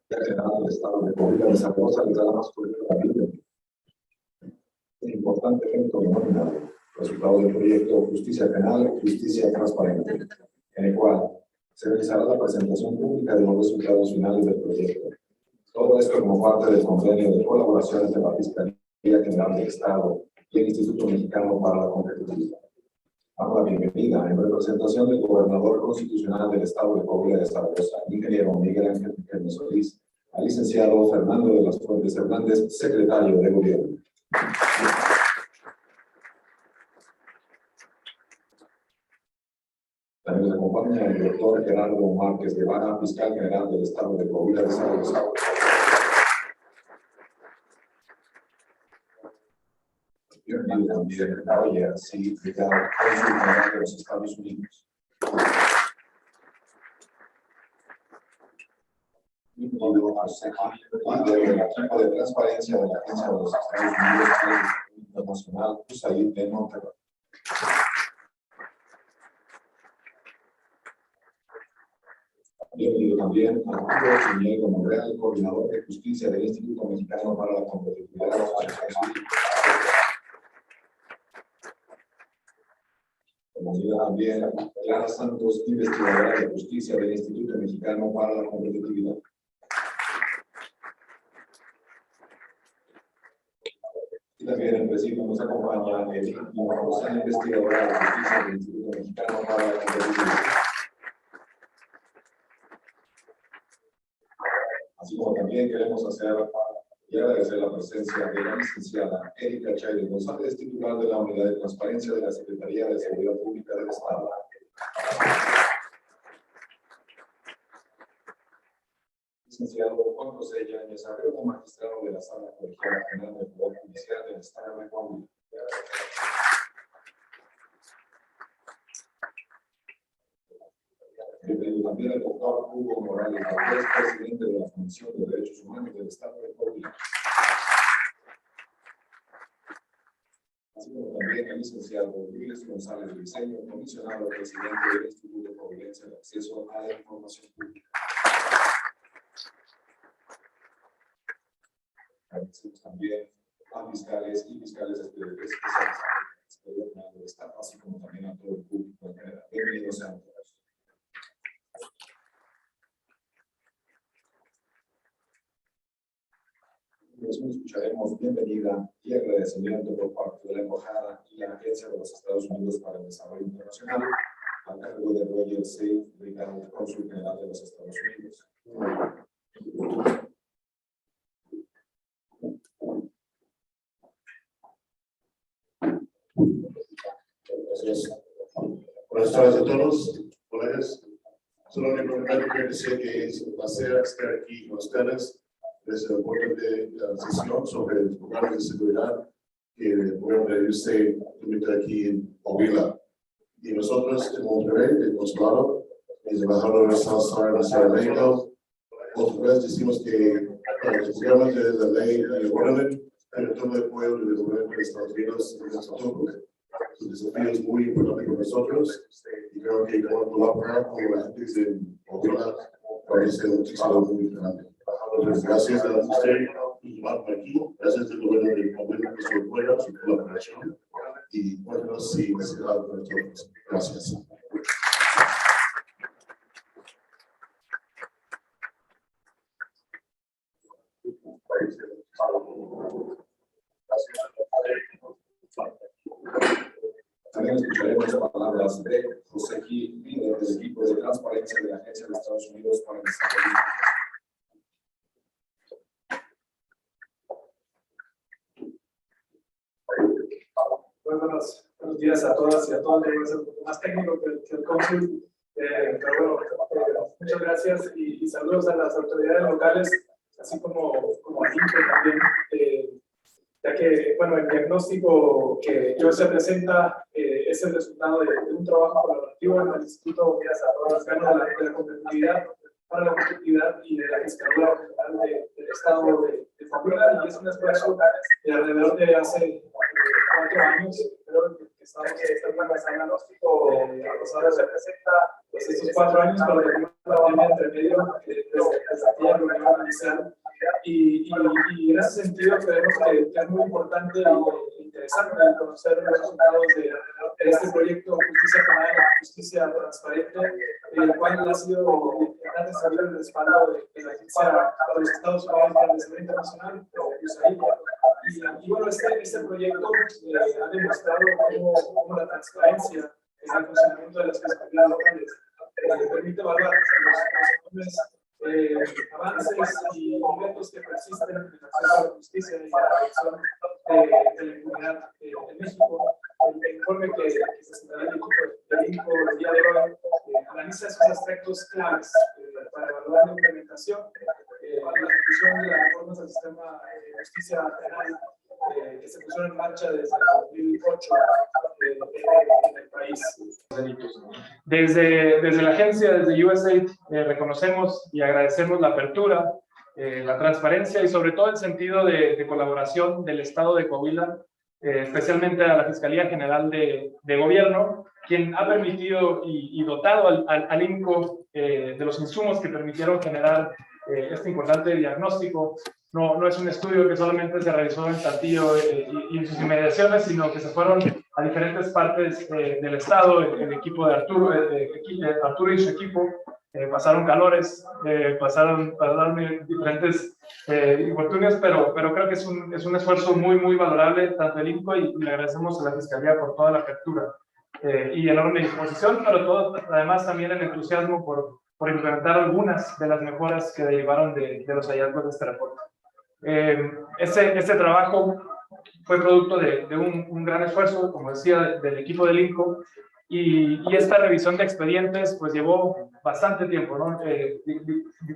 General del Estado de Coahuila de Zaragoza le da la más cordial bienvenida. Un importante evento denominado resultado del proyecto Justicia Penal, Justicia Transparente, en el cual se realizará la presentación pública de los resultados finales del proyecto. Todo esto como parte del convenio de colaboración entre la Fiscalía General del Estado y el Instituto Mexicano para la Competitividad. Damos la bienvenida en representación del gobernador constitucional del Estado de Coahuila de Zaragoza, ingeniero Miguel Ángel Riquelme Solís, al licenciado Fernando de las Fuentes Hernández, secretario de Gobierno. También nos acompaña el doctor Gerardo Márquez Guevara, fiscal general del Estado de Coahuila de Zaragoza. Bienvenido también a Oye, así Ricardo, cónsul general de los Estados Unidos. Bienvenido al líder del equipo de transparencia de la Agencia de los Estados Unidos Internacional, USAID de Monterrey. Bienvenido también a Arturo Diego Monreal, coordinador de justicia del Instituto Mexicano para la Competitividad. Bienvenido también a Clara Santos, investigadora de justicia del Instituto Mexicano para la Competitividad. Y también en presidio nos acompaña el Hinojosa, investigadora de justicia del Instituto Mexicano para la Competitividad. Así como también queremos hacer y agradecer la presencia de la licenciada Erika Chávez González, titular de la Unidad de Transparencia de la Secretaría de Seguridad Pública del Estado. Licenciado Juan José Yáñez Abreu, magistrado de la Sala Colegiada Penal del Poder Judicial del Estado de Coahuila. Bienvenido también el doctor Hugo Morales Valdés, presidente de la Comisión de Derechos Humanos del Estado de Coahuila. Así como también el licenciado Luis González Briceño, comisionado presidente del Instituto Coahuilense de Acceso a la Información Pública. Agradecemos también a fiscales y fiscales especializados en el Estado del Estado, así como también a todo el público en general. Bienvenidos sean todos. Después escucharemos bienvenida y agradecimiento por parte de la Embajada y la Agencia de los Estados Unidos para el Desarrollo Internacional, a cargo de Roger C. Ricardo, cónsul general de los Estados Unidos. Gracias. Buenas tardes a todos, colegas. Solo recordar que decir que es un placer estar aquí con ustedes. Es una importante sesión sobre los programas de seguridad que el gobierno de UC permite aquí en Coahuila. Y nosotros en Monterrey, el consulado, el embajador de Southside de Ciudad de México, otra vez decimos que los programas de la ley y el orden, pero todo el pueblo del gobierno de Estados Unidos en este turno. El desafío es muy importante para nosotros y creo que como colaborar con la gente en Coahuila parece un trabajo muy grande. Entonces, gracias a usted por llevarme aquí, gracias al gobierno de Coahuila por su apoyo, su colaboración y bueno, sí, necesidad para todos. Gracias. También escucharemos palabras de José Gil, líder del equipo de transparencia de la Agencia de Estados Unidos para el Desarrollo. Buenos días a todas y a todos. Es un poco más técnico que el cónsul, pero bueno, muchas gracias y saludos a las autoridades locales, así como a Inco también, ya que bueno, el diagnóstico que yo se presenta es el resultado de un trabajo colaborativo en el Instituto Mexicano de la Competitividad para la Competitividad y de la Fiscalía General del Estado de Coahuila, y es un esfuerzo de alrededor de hace 4 años, creo que estamos en el diagnóstico que ahora se presenta pues, estos 4 años, pero tenemos la pandemia entre medio desde aquella reunión inicial. Y en ese sentido creemos que es muy importante e interesante conocer los resultados de este proyecto Justicia Penal, Justicia Transparente, el cual ha recibido el respaldo de la Agencia de los Estados Unidos para el Desarrollo Internacional, USAID. Y bueno, este proyecto ha demostrado cómo la transparencia en el funcionamiento de las fiscalías locales permite evaluar los enormes avances y retos que persisten en el acceso a la justicia y la protección de la impunidad en México. El informe que se presentará el equipo del INCO el día de hoy analiza esos aspectos claves para evaluar la implementación y la ejecución de las reformas al sistema de justicia penal que se pusieron en marcha desde el 2008 en el país. Desde la agencia, desde USAID, reconocemos y agradecemos la apertura, la transparencia y sobre todo el sentido de colaboración del Estado de Coahuila, especialmente a la Fiscalía General de Gobierno, quien ha permitido y dotado al INCO de los insumos que permitieron generar este importante diagnóstico. No es un estudio que solamente se realizó en Saltillo y en sus inmediaciones, sino que se fueron a diferentes partes del estado. El equipo de Arturo y su equipo pasaron calores, pasaron diferentes infortunios, pero creo que es un esfuerzo muy valorable, tanto el INCO, y le agradecemos a la Fiscalía por toda la apertura y enorme disposición, pero todo, además también el entusiasmo por implementar algunas de las mejoras que derivaron de los hallazgos de este reporte. Este trabajo fue producto de un gran esfuerzo, como decía, del equipo del INCO, y esta revisión de expedientes pues llevó bastante tiempo, ¿no?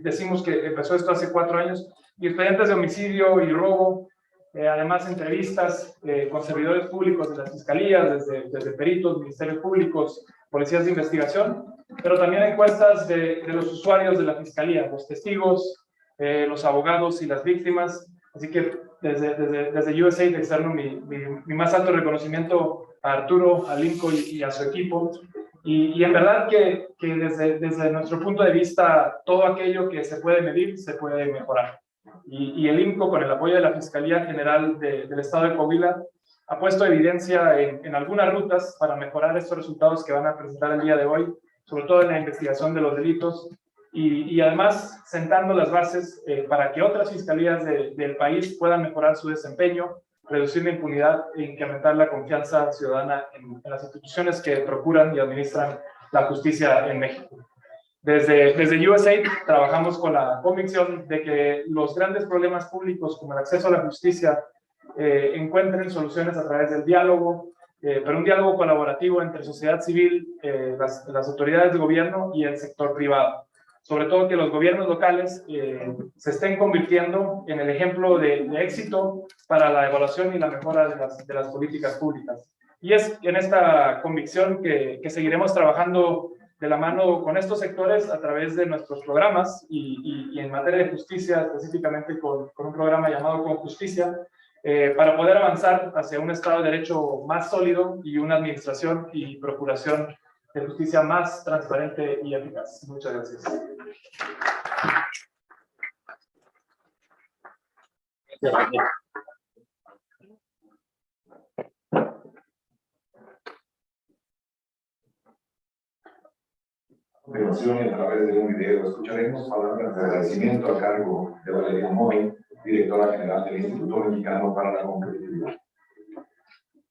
Decimos que empezó esto hace 4 años, y expedientes de homicidio y robo, además entrevistas con servidores públicos de las fiscalías, desde peritos, ministerios públicos, policías de investigación, pero también encuestas de los usuarios de la fiscalía, los testigos, los abogados y las víctimas. Así que desde USAID externo mi más alto reconocimiento a Arturo, al INCO y a su equipo. Y en verdad que desde nuestro punto de vista, todo aquello que se puede medir se puede mejorar. Y el INCO, con el apoyo de la Fiscalía General del Estado de Coahuila, ha puesto evidencia en algunas rutas para mejorar estos resultados que van a presentar el día de hoy, sobre todo en la investigación de los delitos, y además sentando las bases para que otras fiscalías del país puedan mejorar su desempeño, reducir la impunidad e incrementar la confianza ciudadana en las instituciones que procuran y administran la justicia en México. Desde USAID trabajamos con la convicción de que los grandes problemas públicos como el acceso a la justicia encuentren soluciones a través del diálogo, pero un diálogo colaborativo entre sociedad civil, las autoridades de gobierno y el sector privado. Sobre todo que los gobiernos locales se estén convirtiendo en el ejemplo de éxito para la evaluación y la mejora de las políticas públicas. Y es en esta convicción que seguiremos trabajando de la mano con estos sectores a través de nuestros programas y en materia de justicia, específicamente con un programa llamado Con Justicia, para poder avanzar hacia un Estado de Derecho más sólido y una administración y procuración de justicia más transparente y eficaz. Muchas gracias. A continuación, a través de un video, escucharemos palabras de agradecimiento a cargo de Valeria Moy, directora general del Instituto Mexicano para la Competitividad.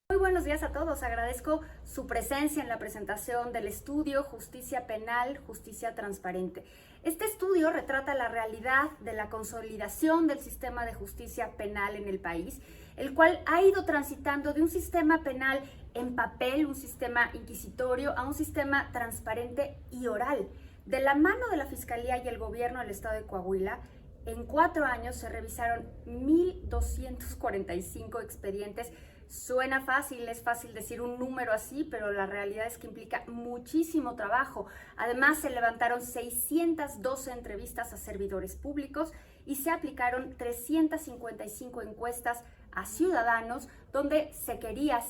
Muy buenos días a todos. Agradezco su presencia en la presentación del estudio Justicia Penal, Justicia Transparente. Este estudio retrata la realidad de la consolidación del sistema de justicia penal en el país, el cual ha ido transitando de un sistema penal en papel, un sistema inquisitorio, a un sistema transparente y oral. De la mano de la Fiscalía y el Gobierno del Estado de Coahuila, en 4 años se revisaron 1,245 expedientes. Suena fácil, es fácil decir un número así, pero la realidad es que implica muchísimo trabajo. Además, se levantaron 612 entrevistas a servidores públicos y se aplicaron 355 encuestas a ciudadanos donde se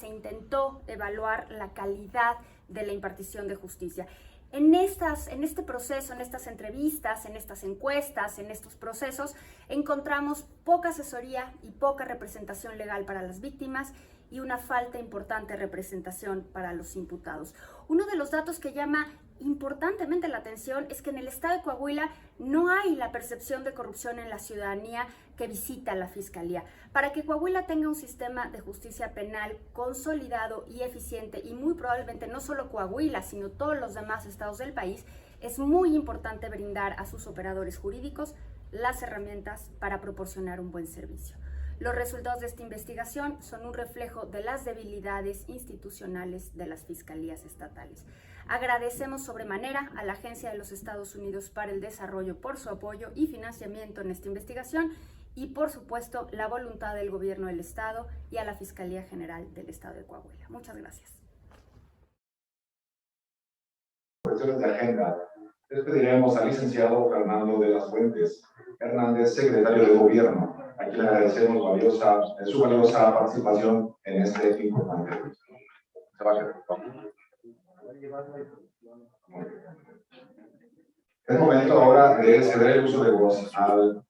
intentó evaluar la calidad de la impartición de justicia. En este proceso, en estas entrevistas, en estas encuestas, en estos procesos, encontramos poca asesoría y poca representación legal para las víctimas y una falta importante de representación para los imputados. Uno de los datos que llama importantemente la atención es que en el estado de Coahuila no hay la percepción de corrupción en la ciudadanía que visita la Fiscalía. Para que Coahuila tenga un sistema de justicia penal consolidado y eficiente, y muy probablemente no solo Coahuila, sino todos los demás estados del país, es muy importante brindar a sus operadores jurídicos las herramientas para proporcionar un buen servicio. Los resultados de esta investigación son un reflejo de las debilidades institucionales de las fiscalías estatales. Agradecemos sobremanera a la Agencia de los Estados Unidos para el Desarrollo por su apoyo y financiamiento en esta investigación y, por supuesto, la voluntad del Gobierno del Estado y a la Fiscalía General del Estado de Coahuila. Muchas gracias. Cuestiones de agenda. Les pediremos al licenciado Fernando de las Fuentes Hernández, secretario de Gobierno, a quien agradecemos su valiosa participación en este importante evento. Se va a hacer. Es momento ahora de ceder el uso de voz al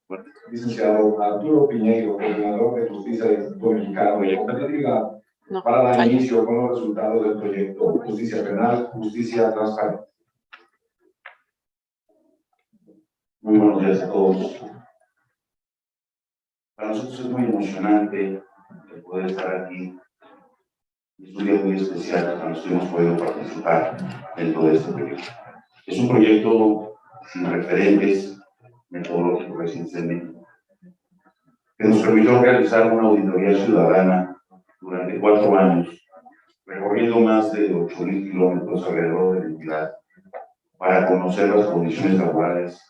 licenciado Arturo Piñeiro, coordinador de Justicia del Instituto Mexicano de Competitividad, para dar inicio con los resultados del proyecto Justicia Penal, Justicia Transparente. Muy buenos días a todos. Para nosotros es muy emocionante el poder estar aquí. Es un día muy especial para los que hemos podido participar dentro de este proyecto. Es un proyecto sin referentes metodológicos recientes en México, que nos permitió realizar una auditoría ciudadana durante 4 años, recorriendo más de 8,000 kilómetros alrededor de la entidad para conocer las condiciones laborales,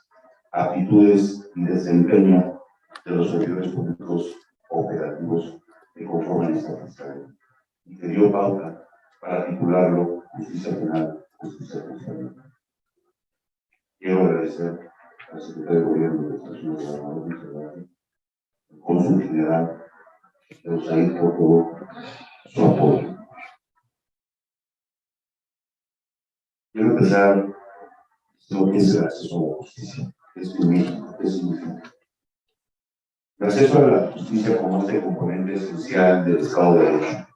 aptitudes y desempeño de los servidores públicos operativos que conforman esta fiscalía, y que dio pauta para titularlo Justicia Penal, Justicia Transparente. Quiero agradecer al secretario de Gobierno de Estados Unidos, al cónsul general, Eusaid, por todo su apoyo. Quiero empezar lo que es el acceso a la justicia. ¿Qué significa? ¿Qué significa? El acceso a la justicia como este componente esencial del Estado de Derecho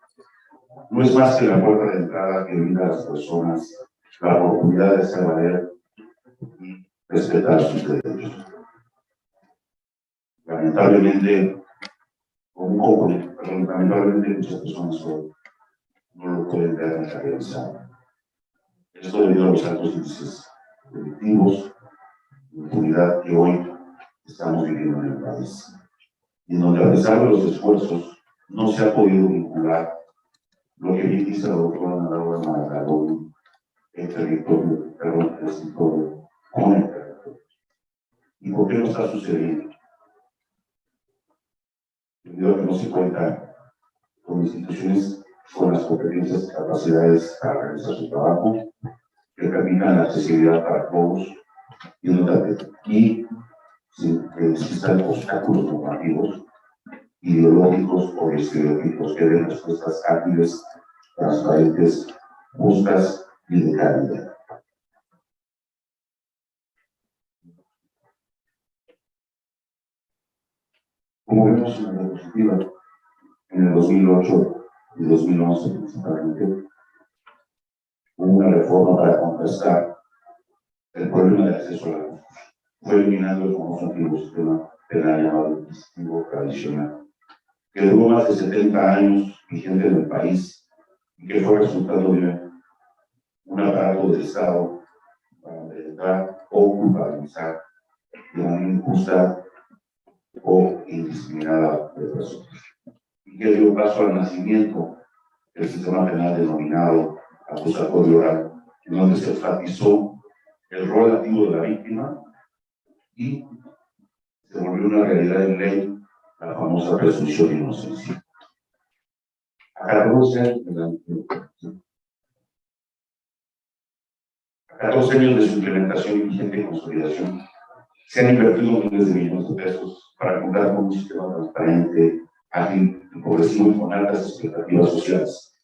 no es más que la puerta de entrada que brinda a las personas la oportunidad de hacer valer y respetar sus derechos. Lamentablemente, lamentablemente muchas personas hoy no lo pueden ver materializado. Esto debido a los altos índices delictivos, de impunidad que hoy estamos viviendo en el país, y en donde a pesar de los esfuerzos no se ha podido vincular lo que bien dice la doctora Ana Laura Maragón, el territorio con el territorio. ¿Y por qué no está sucediendo? Debido a que no se cuenta con instituciones con las competencias y capacidades para realizar su trabajo, que permitan la accesibilidad para todos, y que existan obstáculos normativos, ideológicos o estereotipos que den respuestas ágiles, transparentes, justas y de calidad. Como vemos en la diapositiva, en el 2008 y 2011 principalmente, hubo una reforma para contrastar el problema de acceso a la justicia. Fue eliminando el famoso antiguo sistema penal llamado inquisitivo tradicional, que duró más de 70 años vigente en el país y que fue resultado de un aparato del Estado para amedrentar o culpabilizar de manera injusta o indiscriminada de personas, y que dio paso al nacimiento del sistema penal denominado acusatorio oral, en donde se enfatizó el rol activo de la víctima y se volvió una realidad en ley la famosa presunción de inocencia. A 14 años de su implementación y vigente consolidación, se han invertido miles de millones de pesos para contar con un sistema transparente, ágil y progresivo y con altas expectativas sociales.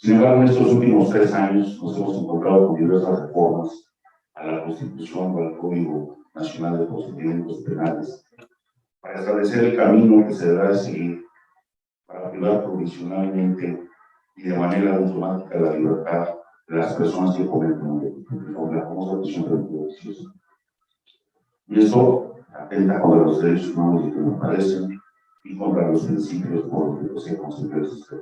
Sin embargo, en estos últimos 3 años nos hemos encontrado con diversas reformas a la Constitución o al Código Nacional de Procedimientos Penales para establecer el camino que se deberá seguir para privar provisionalmente y de manera automática la libertad de las personas que cometen un delito, con la famosa prisión preventiva oficiosa. Y eso atenta contra los derechos humanos de quienes padecen y contra los principios por los que se constituye el sistema.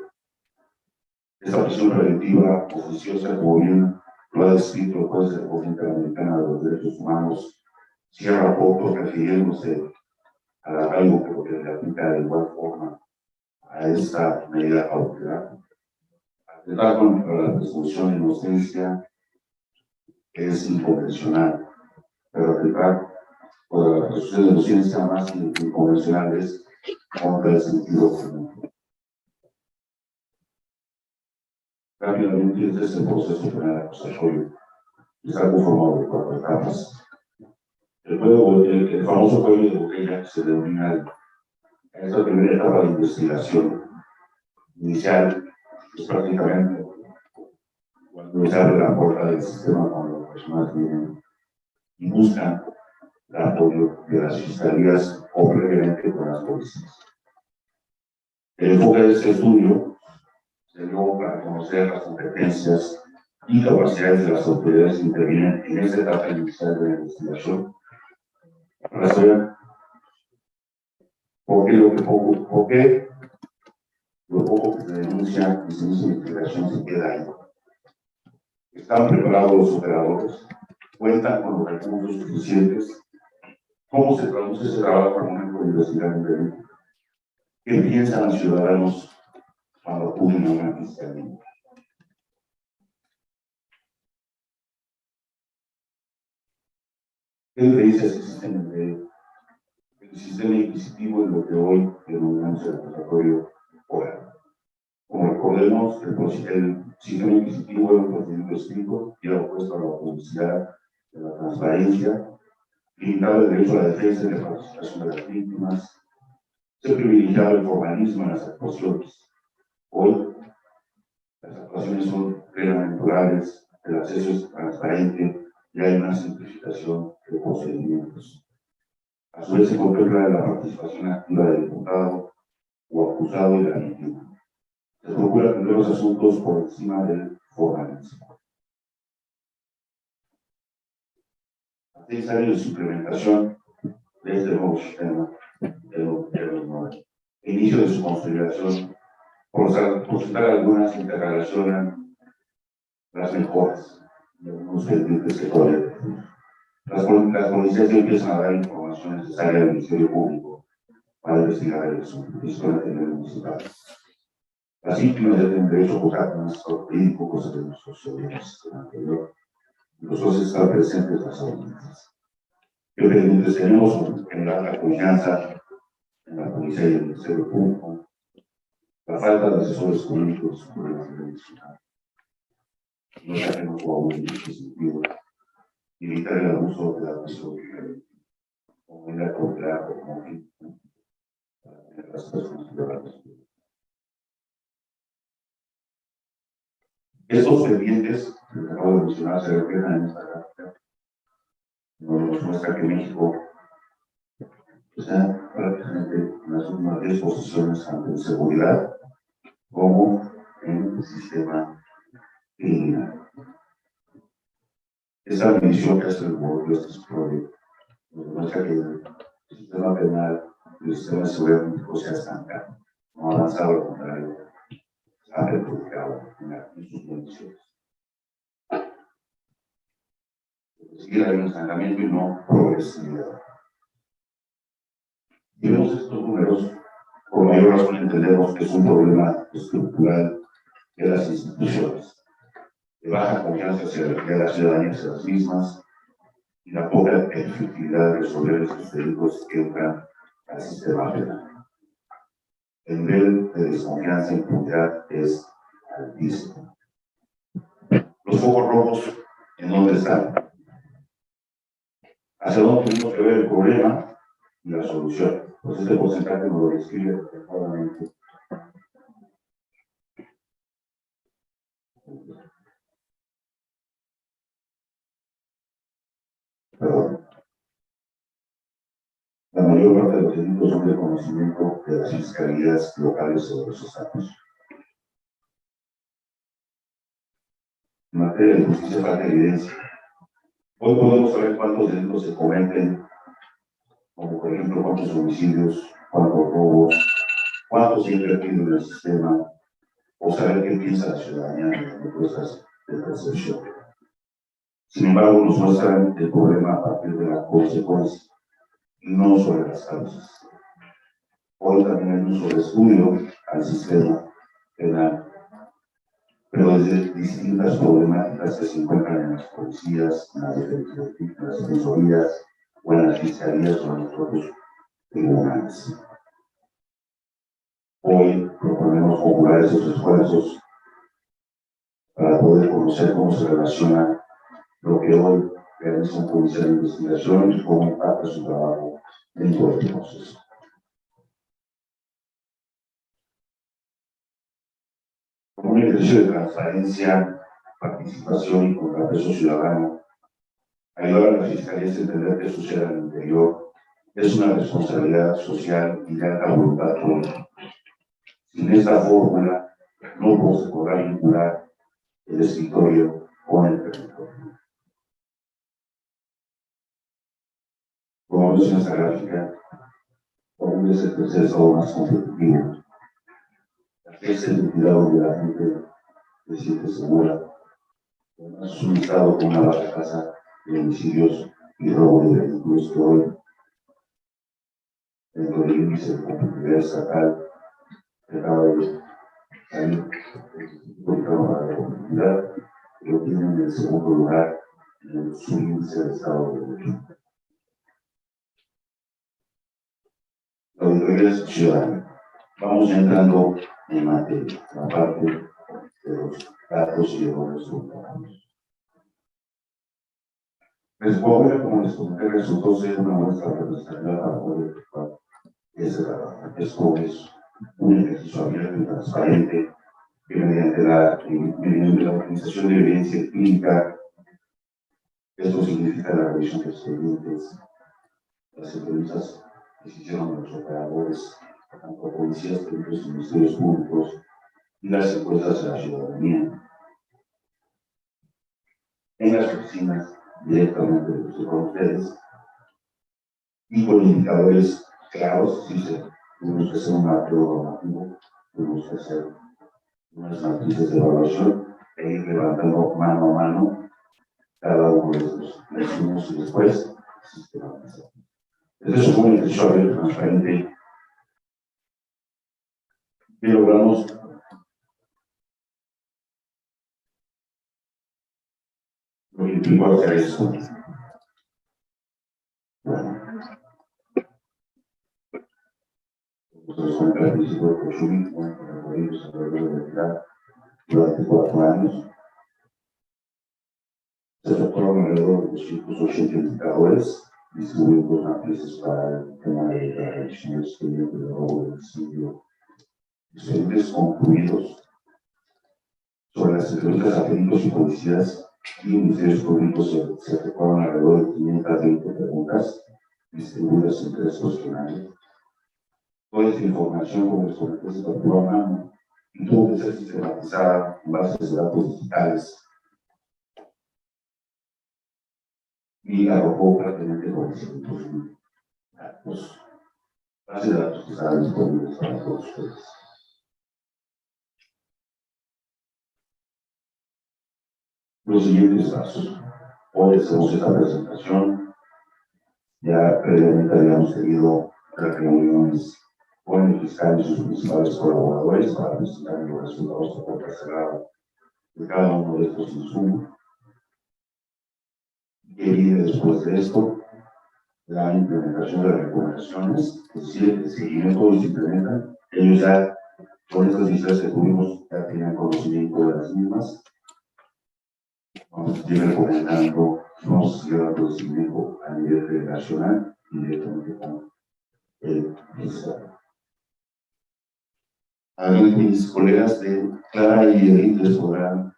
Esta prisión preventiva oficiosa, como bien lo ha descrito el juez de la Corte Interamericana de los Derechos Humanos, cierra poco refiriéndose al arraigo que le aplica de igual forma a esta medida cautelar. Atentar contra la presunción de inocencia es inconvencional, pero atentar contra la presunción de inocencia más inconvencional es contra el sentido común. Rápidamente, este es el proceso penal acusatorio, que está conformado de 4 etapas. El famoso cuello de botella se denomina esta primera etapa de investigación inicial, es prácticamente cuando se abre la puerta del sistema cuando las personas vienen y buscan el apoyo de las fiscalías o previamente con las policías. El enfoque de este estudio se dio para conocer las competencias y capacidades de las autoridades que intervienen en esta etapa inicial de la investigación, para saber por qué lo poco que se denuncia y se inicia la investigación se queda ahí. ¿Están preparados los operadores? ¿Cuentan con los recursos suficientes? ¿Cómo se traduce ese trabajo al momento de investigar un delito? ¿Qué piensan los ciudadanos cuando acuden a una fiscalía? ¿Qué diferencias existen entre el sistema inquisitivo y lo que hoy denominamos el acusatorio oral? Como recordemos, el sistema inquisitivo es un procedimiento escrito y era opuesto a la publicidad, de la transparencia, limitaba el derecho a la defensa y la participación de las víctimas, se privilegiaba el formalismo en las actuaciones. Hoy, las actuaciones son plenamente orales, el acceso es transparente y hay una simplificación de procedimientos. A su vez, se contempla la participación activa del imputado o acusado y la víctima. Se procura atender los asuntos por encima del formalismo. A 6 años de su implementación de este nuevo sistema, el inicio de su consolidación, por citar algunas que relacionan las mejoras de algunos pendientes que todavía tenemos. Las policías ya empiezan a dar información necesaria al Ministerio Público para investigar el asunto, y esto a tener municipal. Las víctimas ya tienen derecho a buscar un estado jurídico, cosa que no sucedió en el sistema anterior, y los socios están presentes en las audiencias. ¿Qué pendientes tenemos? Generar la confianza en la policía y el Ministerio Público, la falta de asesores jurídicos por la jurisdiccional, no se hacen los coahuilenses en sentido, limitar el abuso de la prisión como medida cautelar o como fin para tener las personas liberadas. Estos pendientes que acabo de mencionar se reflejan en esta gráfica, nos muestra que México está prácticamente en las últimas 10 posiciones tanto en seguridad como en el sistema criminal. Esa medición que hace el gobierno de este proyecto nos muestra que el sistema penal y el sistema de seguridad público se ha estancado, no ha avanzado, al contrario, ha perjudicado en sus mediciones. Es decir, hay un estancamiento y no progresividad. Si vemos estos números, por mayor razón entendemos que es un problema estructural de las instituciones, de baja confianza de la ciudadanía hacia las mismas y la poca efectividad de resolver estos delitos que entran al sistema penal. El nivel de desconfianza e impunidad es altísimo. Los focos rojos, ¿en dónde están? ¿Hacia dónde tenemos que ver el problema y la solución? Pues este porcentaje nos lo describe adecuadamente La mayor parte de los delitos son de conocimiento de las fiscalías locales sobre esos actos. En materia de justicia falta evidencia. Hoy podemos saber cuántos delitos se cometen, como por ejemplo cuántos homicidios, cuántos robos, cuántos se invertido en el sistema, o saber qué piensa la ciudadanía de encuestas de percepción. Sin embargo, nos muestran el problema a partir de la consecuencia, y no sobre las causas. Hoy también hay uso de estudio al sistema penal, pero desde distintas problemáticas que se encuentran en las policías, en las defensorías, o en las fiscalías o en los propios tribunales. Hoy proponemos conjugar esos esfuerzos para poder conocer cómo se relaciona lo que hoy realiza un policía de investigación y cómo impacta su trabajo dentro del proceso. Como un ejercicio de transparencia, participación y contrapeso ciudadano, ayudar a las fiscalías a entender que sucede al interior es una responsabilidad social y de alta voluntad política. Sin esta fórmula, no se podrá vincular el escritorio con el territorio. Como vemos en esta gráfica, Coahuila es el tercer estado más competitivo. Es el entidad donde la gente se siente segura. Es un estado con una baja tasa de homicidios y robo de vehículos que hoy, dentro del índice de competitividad estatal, que acaba de salir del programa de competitividad, lo tienen en el segundo lugar en su índice de estado de derecho. La auditoría ciudadana. Vamos entrando en materia, la parte de los datos y errores subjetivados. Coahuila, como les comenté, resultó ser una muestra representativa para poder efectuar ese trabajo. Esto es un ejercicio abierto y transparente que mediante la utilización de evidencia empírica, esto significa la revisión de expedientes, las entrevistas que se hicieron a los operadores, tanto policías, peritos y ministerios públicos, y las encuestas a la ciudadanía. En las oficinas, directamente con ustedes, y con indicadores claros, si tenemos que hacer un marco normativo, tenemos que hacer unas matrices de evaluación e ir levantando mano a mano cada uno de estos insumos y después sistematizar. Entonces, como un ejercicio abierto, transparente, y logramos lo que implica hacer esto. Nosotros somos el principio de Cochumi, durante 4 años. Se efectuaron alrededor de 280 indicadores, distribuidos matrices para el tema de la reducción de expediente de robo de homicidio, expedientes concluidos sobre las entrevistas a peritos y policías y ministerios públicos. Se efectuaron alrededor de 520 preguntas distribuidas en 3 cuestionarios. Toda esta información, como les comenté, se capturó a mano y tuvo que ser sistematizada en bases de datos digitales y arrojó prácticamente 900.000 datos, bases de datos que estaban disponibles para todos ustedes. Los siguientes pasos. Hoy hacemos esta presentación. Ya previamente habíamos tenido reuniones con el fiscal y sus principales colaboradores para presentar los resultados de puerta cerrada de cada uno de estos insumos. ¿Qué viene después de esto? La implementación de las recomendaciones, es decir, el seguimiento los implementan. Ellos ya, con estas visitas que tuvimos, ya tienen conocimiento de las mismas. Vamos a ir recomendando, vamos a seguir dando seguimiento a nivel nacional y directamente con el fiscal. Algunos de mis colegas de Clara y Edith les podrán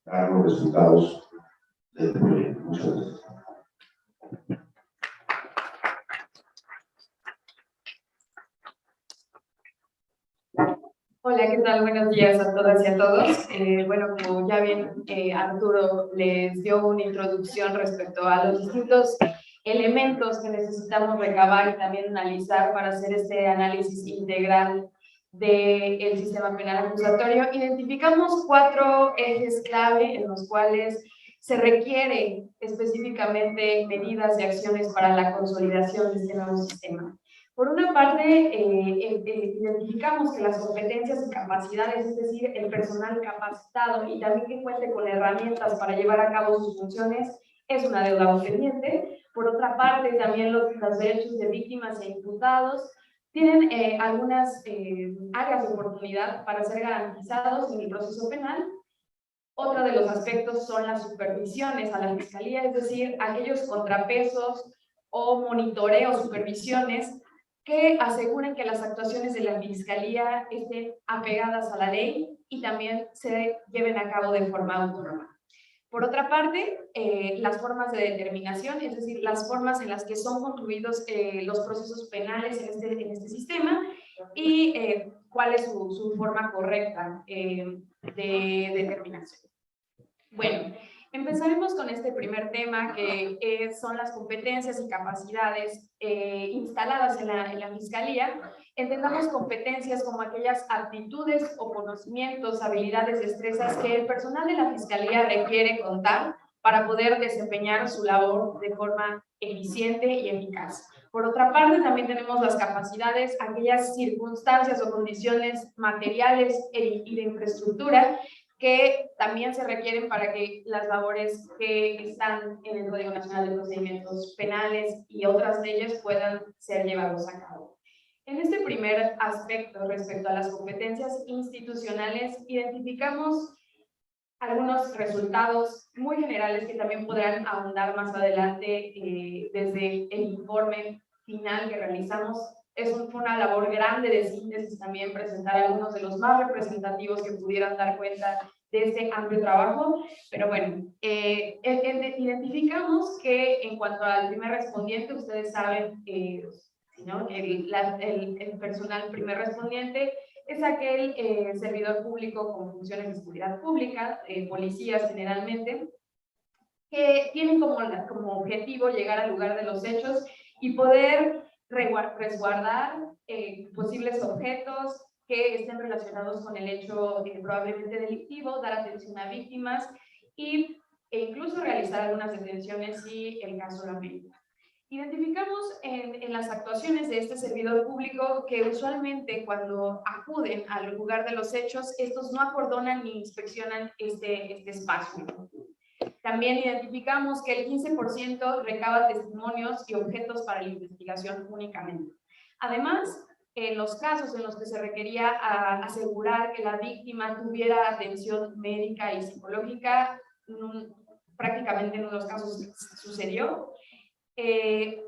dar los resultados del proyecto. Muchas gracias. Hola, ¿qué tal? Buenos días a todas y a todos. Bueno, como ya bien Arturo les dio una introducción respecto a los distintos elementos que necesitamos recabar y también analizar para hacer este análisis integral del sistema penal acusatorio, identificamos 4 ejes clave en los cuales se requiere específicamente medidas y acciones para la consolidación de este nuevo sistema. Por una parte, identificamos que las competencias y capacidades, es decir, el personal capacitado y también que cuente con herramientas para llevar a cabo sus funciones, es una deuda pendiente. Por otra parte, también los derechos de víctimas e imputados tienen algunas áreas de oportunidad para ser garantizados en el proceso penal. Otro de los aspectos son las supervisiones a la Fiscalía, es decir, aquellos contrapesos o monitoreos, supervisiones que aseguren que las actuaciones de la Fiscalía estén apegadas a la ley y también se lleven a cabo de forma autónoma. Por otra parte, las formas de determinación, es decir, las formas en las que son concluidos los procesos penales en este sistema y cuál es su forma correcta de determinación. Bueno, empezaremos con este primer tema que son las competencias y capacidades instaladas en la Fiscalía. Entendamos competencias como aquellas aptitudes o conocimientos, habilidades, destrezas que el personal de la Fiscalía requiere contar para poder desempeñar su labor de forma eficiente y eficaz. Por otra parte, también tenemos las capacidades, aquellas circunstancias o condiciones materiales y de infraestructura que también se requieren para que las labores que están en el Código Nacional de Procedimientos Penales y otras leyes puedan ser llevados a cabo. En este primer aspecto respecto a las competencias institucionales, identificamos algunos resultados muy generales que también podrán ahondar más adelante desde el informe final que realizamos. Fue una labor grande de síntesis también presentar algunos de los más representativos que pudieran dar cuenta de este amplio trabajo, pero bueno, identificamos que en cuanto al primer respondiente, ustedes saben ¿no? el personal primer respondiente es aquel servidor público con funciones de seguridad pública, policías generalmente, que tienen como objetivo llegar al lugar de los hechos y poder resguardar posibles objetos que estén relacionados con el hecho probablemente delictivo, dar atención a víctimas e incluso realizar algunas detenciones si el caso lo amerita. Identificamos en las actuaciones de este servidor público que usualmente cuando acuden al lugar de los hechos, estos no acordonan ni inspeccionan este espacio. También identificamos que el 15% recaba testimonios y objetos para la investigación únicamente. Además, en los casos en los que se requería asegurar que la víctima tuviera atención médica y psicológica, prácticamente en unos casos sucedió.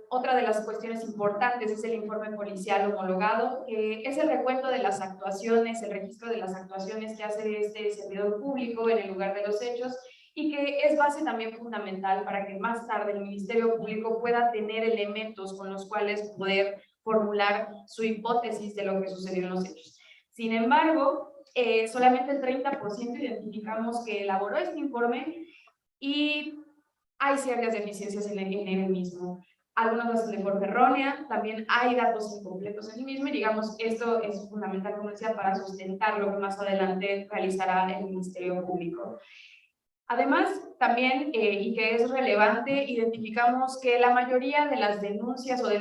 Otra de las cuestiones importantes es el informe policial homologado, que es el recuento de las actuaciones, el registro de las actuaciones que hace este servidor público en el lugar de los hechos y que es base también fundamental para que más tarde el Ministerio Público pueda tener elementos con los cuales poder formular su hipótesis de lo que sucedió en los hechos. Sin embargo, solamente el 30% identificamos que elaboró este informe y hay ciertas deficiencias en el mismo. Algunas lo hacen de forma errónea, también hay datos incompletos en el mismo y digamos, esto es fundamental, como decía, para sustentar lo que más adelante realizará el Ministerio Público. Además, también, y que es relevante, identificamos que la mayoría de las denuncias o de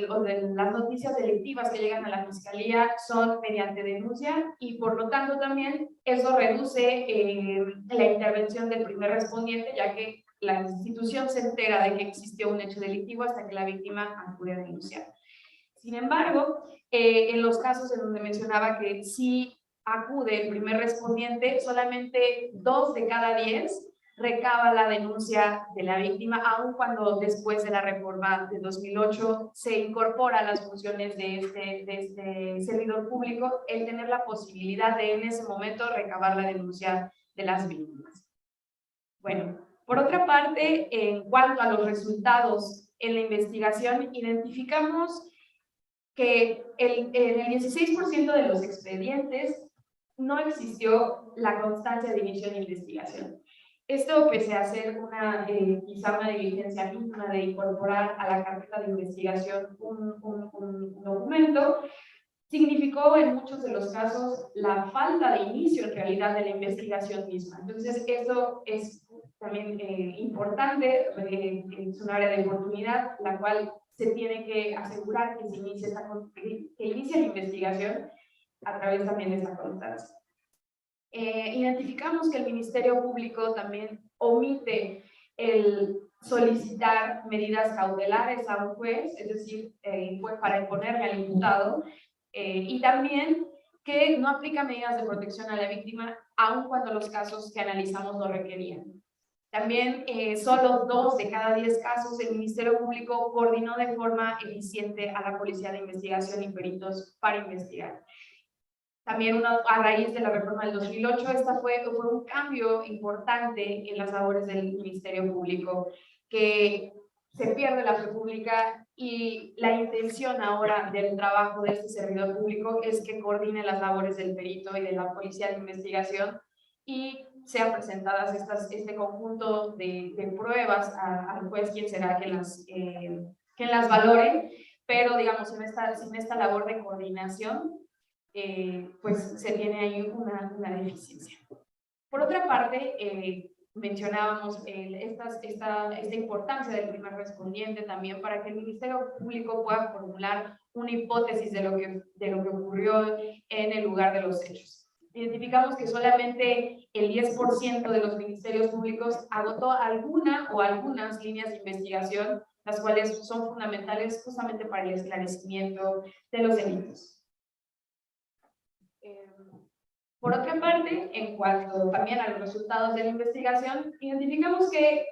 las noticias delictivas que llegan a la Fiscalía son mediante denuncia y por lo tanto también eso reduce la intervención del primer respondiente, ya que la institución se entera de que existió un hecho delictivo hasta que la víctima acude a denunciar. Sin embargo, en los casos en donde mencionaba que sí acude el primer respondiente, solamente 2 de cada 10 recaba la denuncia de la víctima, aun cuando después de la reforma de 2008 se incorpora a las funciones de este servidor público el tener la posibilidad de en ese momento recabar la denuncia de las víctimas. Bueno, por otra parte, en cuanto a los resultados en la investigación, identificamos que el 16% de los expedientes no existió la constancia de inicio de investigación. Esto, pese a ser quizá una diligencia mínima de incorporar a la carpeta de investigación un documento, significó en muchos de los casos la falta de inicio en realidad de la investigación misma. Entonces, eso es también importante, es un área de oportunidad, la cual se tiene que asegurar que se inicie que inicie la investigación a través también de esta constancia. Identificamos que el Ministerio Público también omite el solicitar medidas cautelares a un juez, es decir, para imponerle al imputado, y también que no aplica medidas de protección a la víctima, aun cuando los casos que analizamos lo requerían. También solo 2 de cada 10 casos el Ministerio Público coordinó de forma eficiente a la Policía de Investigación y peritos para investigar. También a raíz de la reforma del 2008, fue un cambio importante en las labores del Ministerio Público, que se pierde la fe pública y la intención ahora del trabajo de este servidor público es que coordine las labores del perito y de la Policía de Investigación y sean presentadas este conjunto de pruebas al juez, quien será que las valore, pero digamos sin esta labor de coordinación, pues se tiene ahí una deficiencia. Por otra parte, mencionábamos esta importancia del primer respondiente también para que el Ministerio Público pueda formular una hipótesis de lo que ocurrió en el lugar de los hechos. Identificamos que solamente el 10% de los ministerios públicos agotó alguna o algunas líneas de investigación, las cuales son fundamentales justamente para el esclarecimiento de los delitos. Por otra parte, en cuanto también a los resultados de la investigación, identificamos que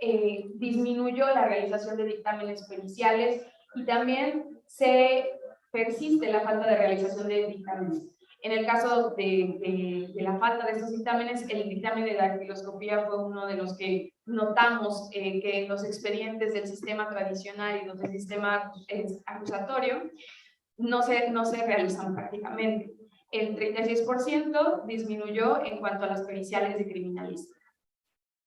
disminuyó la realización de dictámenes periciales y también se persiste la falta de realización de dictámenes. En el caso de la falta de estos dictámenes, el dictamen de dactiloscopía fue uno de los que notamos que los expedientes del sistema tradicional y los del sistema acusatorio no se realizan prácticamente. El 36% disminuyó en cuanto a las periciales de criminalística.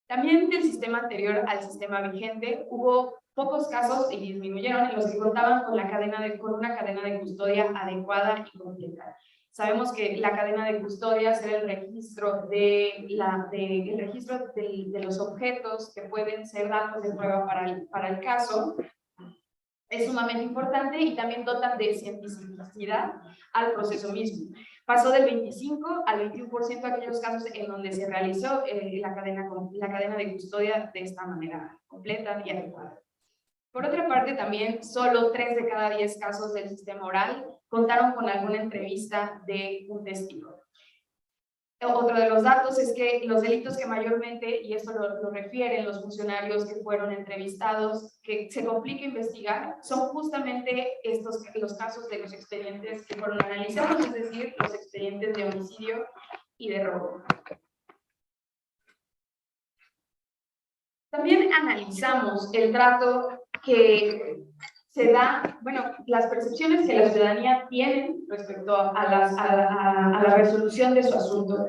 También del sistema anterior al sistema vigente hubo pocos casos y disminuyeron en los que contaban con una cadena de custodia adecuada y completa. Sabemos que la cadena de custodia será el registro de los objetos que pueden ser datos de prueba para el caso. Es sumamente importante y también dotan de cientificidad al proceso mismo. Pasó del 25 al 21% aquellos casos en donde se realizó la cadena de custodia de esta manera completa y adecuada. Por otra parte, también solo 3 de cada 10 casos del sistema oral contaron con alguna entrevista de un testigo. Otro de los datos es que los delitos que mayormente, y esto lo refieren los funcionarios que fueron entrevistados, que se complica investigar, son justamente los casos de los expedientes que fueron analizados, es decir, los expedientes de homicidio y de robo. También analizamos el trato que se da, las percepciones que la ciudadanía tiene respecto a la resolución de su asunto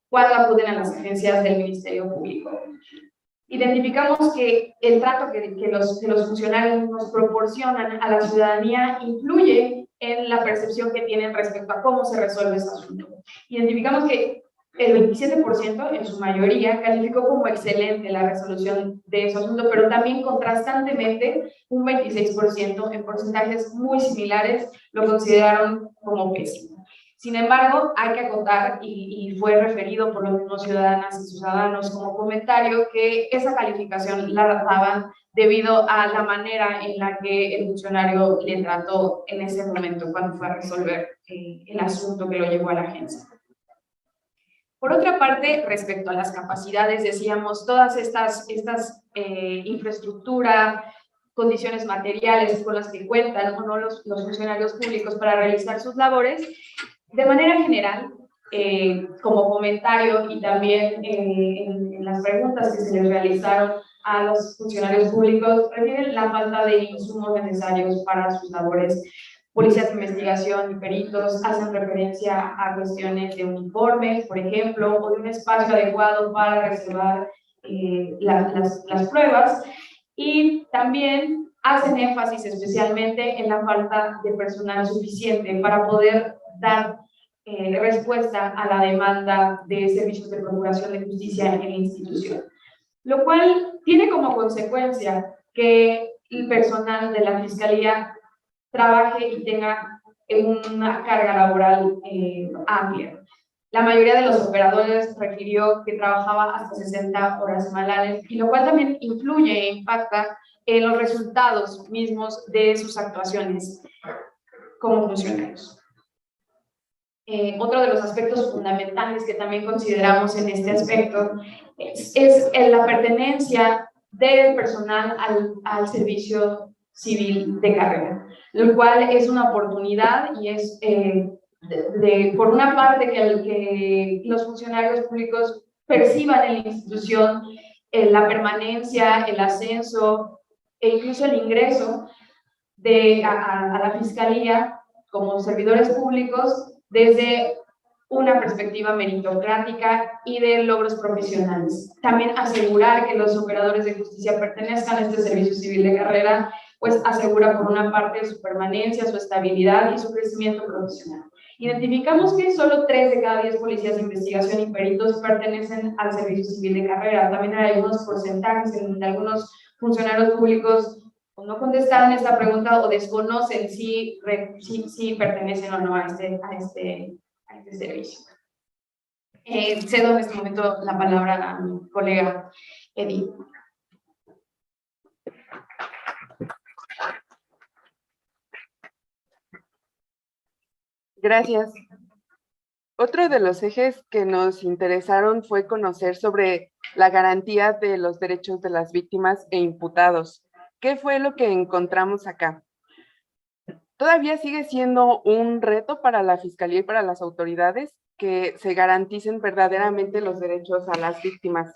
cuando acuden a las agencias del Ministerio Público. Identificamos que el trato que los funcionarios nos proporcionan a la ciudadanía influye en la percepción que tienen respecto a cómo se resuelve este asunto. Identificamos que el 27% en su mayoría calificó como excelente la resolución de ese asunto, pero también contrastantemente un 26% en porcentajes muy similares lo consideraron como pésimo. Sin embargo, hay que acotar, y fue referido por los mismos ciudadanas y ciudadanos como comentario, que esa calificación la daban debido a la manera en la que el funcionario le trató en ese momento cuando fue a resolver el asunto que lo llevó a la agencia. Por otra parte, respecto a las capacidades, decíamos, todas estas infraestructura, condiciones materiales con las que cuentan o no los funcionarios públicos para realizar sus labores, de manera general, como comentario y también en las preguntas que se les realizaron a los funcionarios públicos, refieren la falta de insumos necesarios para sus labores. policías de investigación y peritos hacen referencia a cuestiones de uniformes, por ejemplo, o de un espacio adecuado para reservar las pruebas, y también hacen énfasis especialmente en la falta de personal suficiente para poder dar respuesta a la demanda de servicios de procuración de justicia en la institución, lo cual tiene como consecuencia que el personal de la Fiscalía trabaje y tenga una carga laboral amplia. La mayoría de los operadores refirió que trabajaba hasta 60 horas semanales, y lo cual también influye e impacta en los resultados mismos de sus actuaciones como funcionarios. Otro de los aspectos fundamentales que también consideramos en este aspecto es la pertenencia del personal al servicio civil de carrera, lo cual es una oportunidad y es, por una parte, que los funcionarios públicos perciban en la institución la permanencia, el ascenso e incluso el ingreso a la Fiscalía como servidores públicos desde una perspectiva meritocrática y de logros profesionales. También asegurar que los operadores de justicia pertenezcan a este servicio civil de carrera, pues asegura por una parte su permanencia, su estabilidad y su crecimiento profesional. Identificamos que solo 3 de cada 10 policías de investigación y peritos pertenecen al servicio civil de carrera. También hay algunos porcentajes en donde algunos funcionarios públicos no contestaron esta pregunta o desconocen si pertenecen o no a este servicio. Cedo en este momento la palabra a mi colega Edith. Gracias. Otro de los ejes que nos interesaron fue conocer sobre la garantía de los derechos de las víctimas e imputados. ¿Qué fue lo que encontramos acá? Todavía sigue siendo un reto para la Fiscalía y para las autoridades que se garanticen verdaderamente los derechos a las víctimas.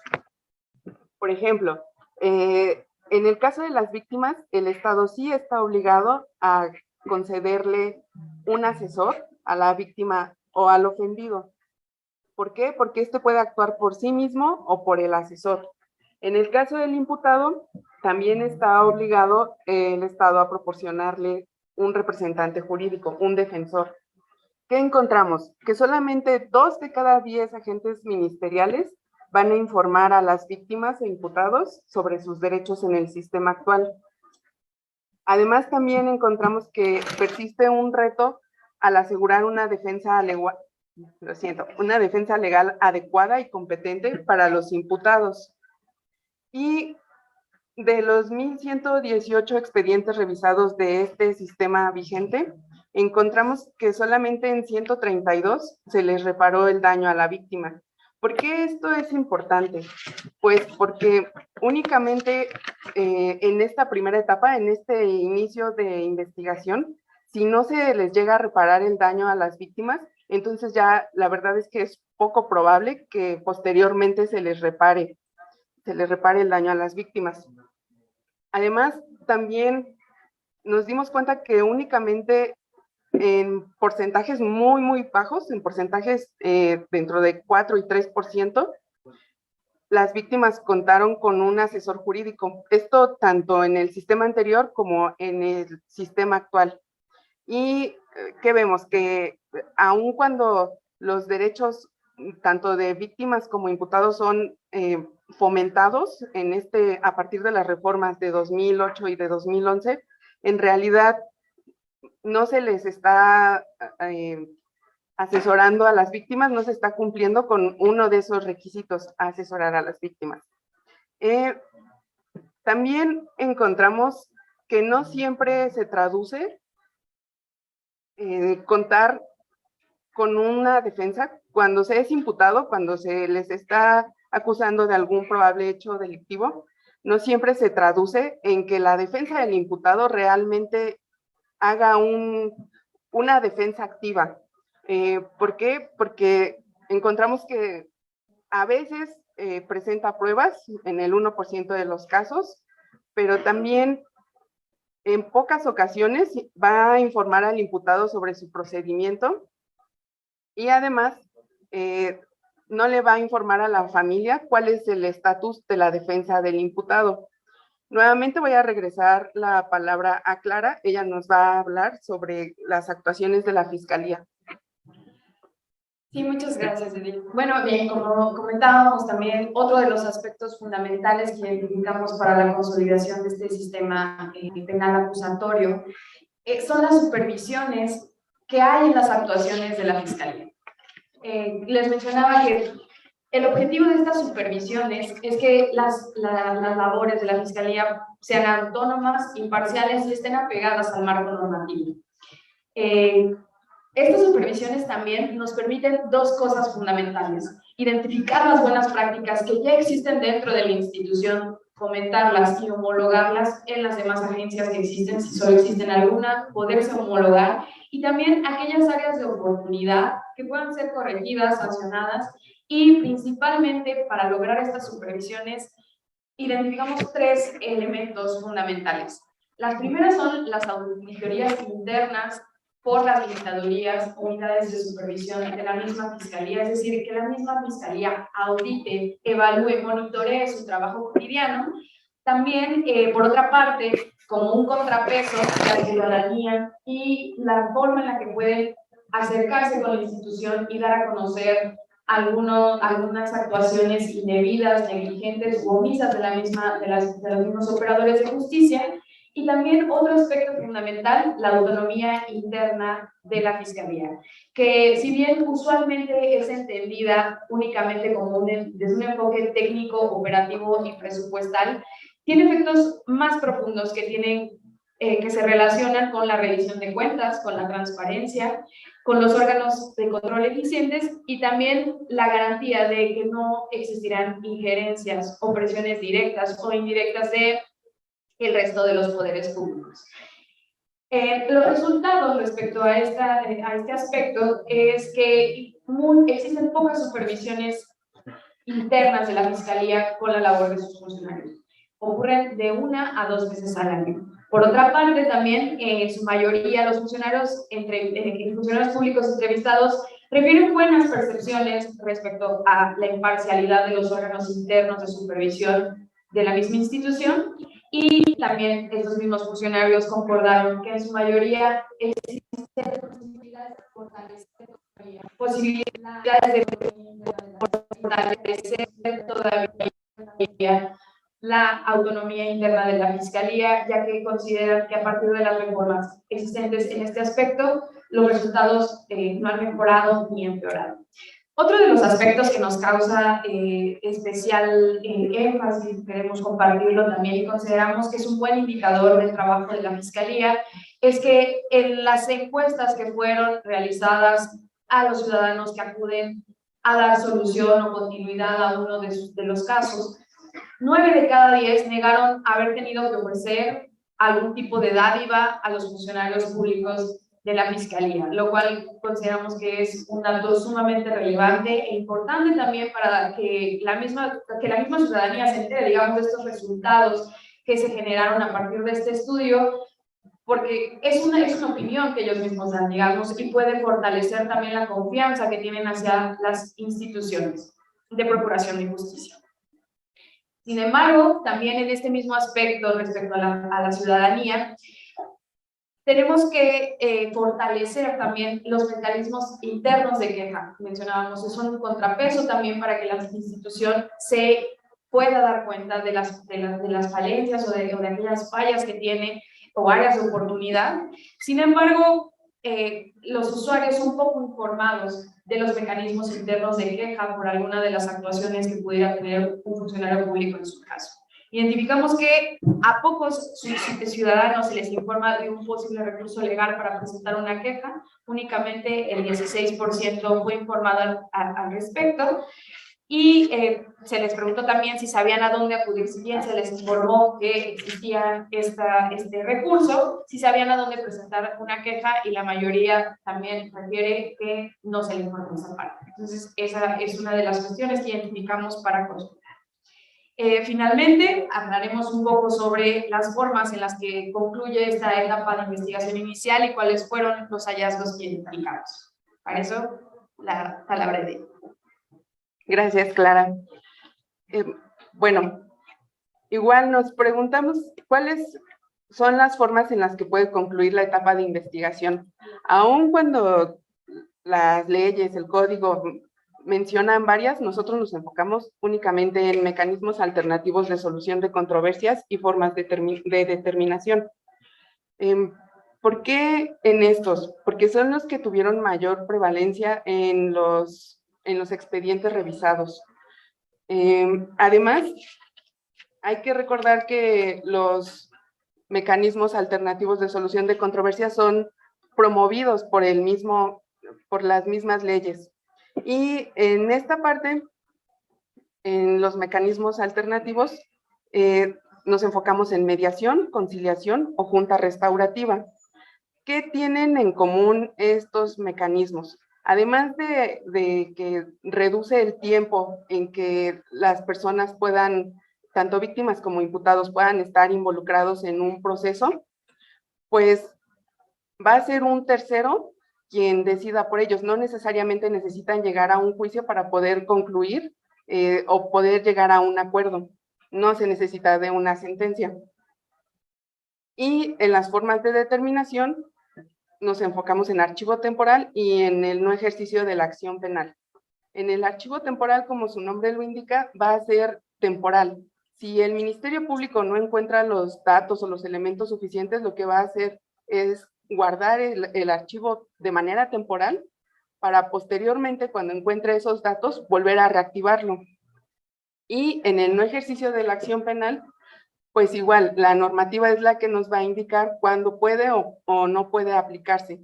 Por ejemplo, en el caso de las víctimas, el Estado sí está obligado a concederle un asesor a la víctima o al ofendido. ¿Por qué? Porque este puede actuar por sí mismo o por el asesor. En el caso del imputado, también está obligado el Estado a proporcionarle un representante jurídico, un defensor. ¿Qué encontramos? Que solamente 2 de cada 10 agentes ministeriales van a informar a las víctimas e imputados sobre sus derechos en el sistema actual. Además, también encontramos que persiste un reto al asegurar una defensa legal adecuada y competente para los imputados. Y de los 1,118 expedientes revisados de este sistema vigente, encontramos que solamente en 132 se les reparó el daño a la víctima. ¿Por qué esto es importante? Pues porque únicamente en esta primera etapa, en este inicio de investigación, si no se les llega a reparar el daño a las víctimas, entonces ya la verdad es que es poco probable que posteriormente se les repare el daño a las víctimas. Además, también nos dimos cuenta que únicamente en porcentajes muy, muy bajos, en porcentajes dentro de 4 y 3%, las víctimas contaron con un asesor jurídico. Esto tanto en el sistema anterior como en el sistema actual. Y ¿qué vemos? Que aun cuando los derechos tanto de víctimas como imputados son fomentados a partir de las reformas de 2008 y de 2011, en realidad no se les está asesorando a las víctimas, no se está cumpliendo con uno de esos requisitos, asesorar a las víctimas. También encontramos que no siempre se traduce contar con una defensa cuando se es imputado, cuando se les está acusando de algún probable hecho delictivo, no siempre se traduce en que la defensa del imputado realmente haga una defensa activa. ¿Por qué? Porque encontramos que a veces presenta pruebas en el 1% de los casos, pero también En pocas ocasiones va a informar al imputado sobre su procedimiento y además no le va a informar a la familia cuál es el estatus de la defensa del imputado. Nuevamente voy a regresar la palabra a Clara. Ella nos va a hablar sobre las actuaciones de la Fiscalía. Sí, muchas gracias, Edith. Bueno, bien, como comentábamos también, otro de los aspectos fundamentales que identificamos para la consolidación de este sistema penal acusatorio son las supervisiones que hay en las actuaciones de la Fiscalía. Les mencionaba que el objetivo de estas supervisiones es que las labores de la Fiscalía sean autónomas, imparciales y estén apegadas al marco normativo. Estas supervisiones también nos permiten dos cosas fundamentales: identificar las buenas prácticas que ya existen dentro de la institución, fomentarlas y homologarlas en las demás agencias que existen, si solo existen alguna, poderse homologar, y también aquellas áreas de oportunidad que puedan ser corregidas, sancionadas, y principalmente para lograr estas supervisiones identificamos tres elementos fundamentales. Las primeras son las auditorías internas por las licitadurías, unidades de supervisión de la misma Fiscalía, es decir, que la misma Fiscalía audite, evalúe, monitoree su trabajo cotidiano. También, por otra parte, como un contrapeso de la ciudadanía y la forma en la que pueden acercarse con la institución y dar a conocer algunas actuaciones indebidas, negligentes u omisas de los mismos operadores de justicia. Y también otro aspecto fundamental, la autonomía interna de la Fiscalía, que si bien usualmente es entendida únicamente como desde un enfoque técnico, operativo y presupuestal, tiene efectos más profundos que se relacionan con la rendición de cuentas, con la transparencia, con los órganos de control eficientes y también la garantía de que no existirán injerencias o presiones directas o indirectas de el resto de los poderes públicos. Los resultados respecto a este aspecto es que existen pocas supervisiones internas de la Fiscalía con la labor de sus funcionarios. Ocurren de 1 a 2 veces al año. Por otra parte, también en su mayoría los funcionarios públicos entrevistados refieren buenas percepciones respecto a la imparcialidad de los órganos internos de supervisión de la misma institución. Y también estos mismos funcionarios concordaron que en su mayoría existen posibilidades de fortalecer todavía la autonomía interna de la Fiscalía, ya que consideran que a partir de las reformas existentes en este aspecto, los resultados no han mejorado ni empeorado. Otro de los aspectos que nos causa especial énfasis, queremos compartirlo también y consideramos que es un buen indicador del trabajo de la Fiscalía, es que en las encuestas que fueron realizadas a los ciudadanos que acuden a dar solución o continuidad a uno de los casos, 9 de cada 10 negaron haber tenido que ofrecer algún tipo de dádiva a los funcionarios públicos de la Fiscalía, lo cual consideramos que es un dato sumamente relevante e importante también para que la misma ciudadanía se entere, digamos, de estos resultados que se generaron a partir de este estudio, porque es una opinión que ellos mismos dan, digamos, y puede fortalecer también la confianza que tienen hacia las instituciones de procuración de justicia. Sin embargo, también en este mismo aspecto respecto a la ciudadanía, tenemos que fortalecer también los mecanismos internos de queja. Mencionábamos, son un contrapeso también para que la institución se pueda dar cuenta de las falencias o de aquellas fallas que tiene o áreas de oportunidad. Sin embargo, los usuarios son poco informados de los mecanismos internos de queja por alguna de las actuaciones que pudiera tener un funcionario público en su caso. Identificamos que a pocos ciudadanos se les informa de un posible recurso legal para presentar una queja, únicamente el 16% fue informado al respecto, y se les preguntó también si sabían a dónde acudir, si bien se les informó que existía este recurso, si sabían a dónde presentar una queja, y la mayoría también refiere que no se les informó esa parte. Entonces, esa es una de las cuestiones que identificamos para consultar. Finalmente, hablaremos un poco sobre las formas en las que concluye esta etapa de investigación inicial y cuáles fueron los hallazgos identificados. Para eso, la palabra de ella. Gracias, Clara. Bueno, igual nos preguntamos cuáles son las formas en las que puede concluir la etapa de investigación. Aun cuando las leyes, el código mencionan varias, nosotros nos enfocamos únicamente en mecanismos alternativos de solución de controversias y formas de determinación. ¿Por qué en estos? Porque son los que tuvieron mayor prevalencia en los expedientes revisados. Además, hay que recordar que los mecanismos alternativos de solución de controversias son promovidos por las mismas leyes. Y en esta parte, en los mecanismos alternativos, nos enfocamos en mediación, conciliación o junta restaurativa. ¿Qué tienen en común estos mecanismos? Además de que reduce el tiempo en que las personas puedan, tanto víctimas como imputados, puedan estar involucrados en un proceso, pues va a ser un tercero quien decida por ellos. No necesariamente necesitan llegar a un juicio para poder concluir o poder llegar a un acuerdo. No se necesita de una sentencia. Y en las formas de determinación, nos enfocamos en archivo temporal y en el no ejercicio de la acción penal. En el archivo temporal, como su nombre lo indica, va a ser temporal. Si el Ministerio Público no encuentra los datos o los elementos suficientes, lo que va a hacer es guardar el archivo de manera temporal para posteriormente, cuando encuentre esos datos, volver a reactivarlo. Y en el no ejercicio de la acción penal, pues igual, la normativa es la que nos va a indicar cuándo puede o no puede aplicarse.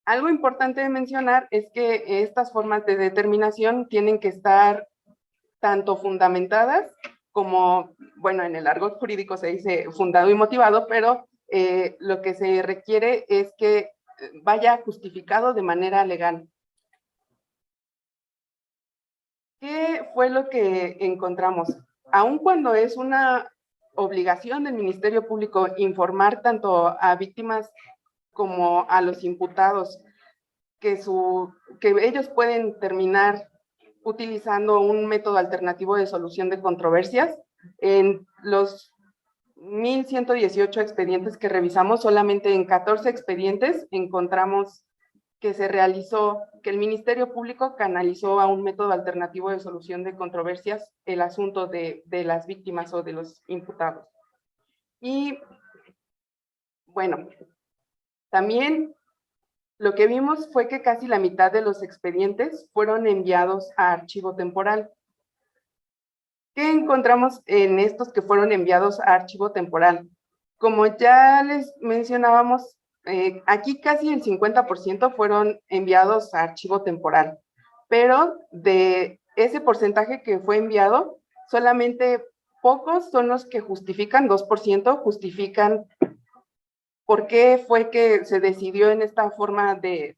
Algo importante de mencionar es que estas formas de determinación tienen que estar tanto fundamentadas como, bueno, en el argot jurídico se dice fundado y motivado, pero lo que se requiere es que vaya justificado de manera legal. ¿Qué fue lo que encontramos? Aun cuando es una obligación del Ministerio Público informar tanto a víctimas como a los imputados que ellos pueden terminar utilizando un método alternativo de solución de controversias. En los 1,118 expedientes que revisamos, solamente en 14 expedientes encontramos que el Ministerio Público canalizó a un método alternativo de solución de controversias el asunto de las víctimas o de los imputados. Y bueno, también lo que vimos fue que casi la mitad de los expedientes fueron enviados a archivo temporal. ¿Qué encontramos en estos que fueron enviados a archivo temporal? Como ya les mencionábamos, aquí casi el 50% fueron enviados a archivo temporal, pero de ese porcentaje que fue enviado, solamente pocos son los que justifican, 2% justifican por qué fue que se decidió en esta forma de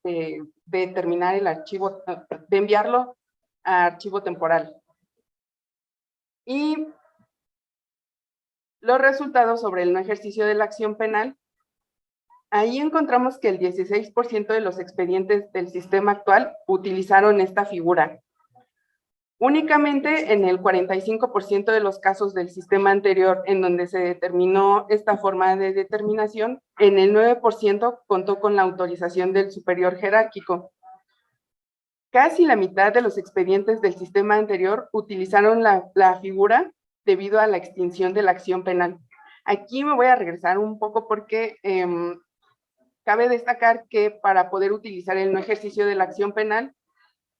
terminar el archivo, de enviarlo a archivo temporal. Y los resultados sobre el no ejercicio de la acción penal, ahí encontramos que el 16% de los expedientes del sistema actual utilizaron esta figura. Únicamente en el 45% de los casos del sistema anterior en donde se determinó esta forma de determinación, en el 9% contó con la autorización del superior jerárquico. Casi la mitad de los expedientes del sistema anterior utilizaron la figura debido a la extinción de la acción penal. Aquí me voy a regresar un poco porque cabe destacar que para poder utilizar el no ejercicio de la acción penal,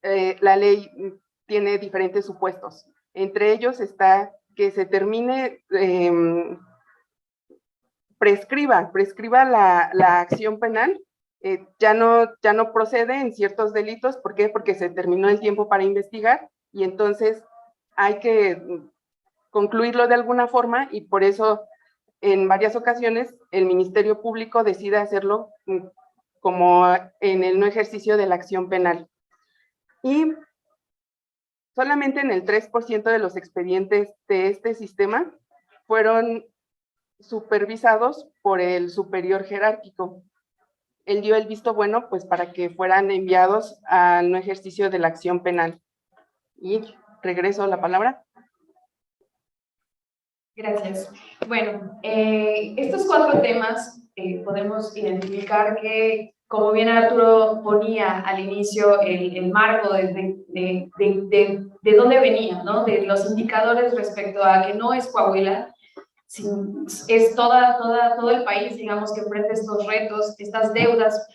la ley tiene diferentes supuestos. Entre ellos está que se termine, prescriba la acción penal, ya no procede en ciertos delitos. ¿Por qué? Porque se terminó el tiempo para investigar y entonces hay que concluirlo de alguna forma y por eso en varias ocasiones el Ministerio Público decide hacerlo como en el no ejercicio de la acción penal. Y Solamente en el 3% de los expedientes de este sistema fueron supervisados por el superior jerárquico. Él dio el visto bueno pues para que fueran enviados al no ejercicio de la acción penal. Y regreso la palabra. Gracias. Bueno, estos 4 temas podemos identificar que, como bien Arturo ponía al inicio, el marco de dónde venía, ¿no? De los indicadores respecto a que no es Coahuila, es todo el país, digamos, que enfrenta estos retos, estas deudas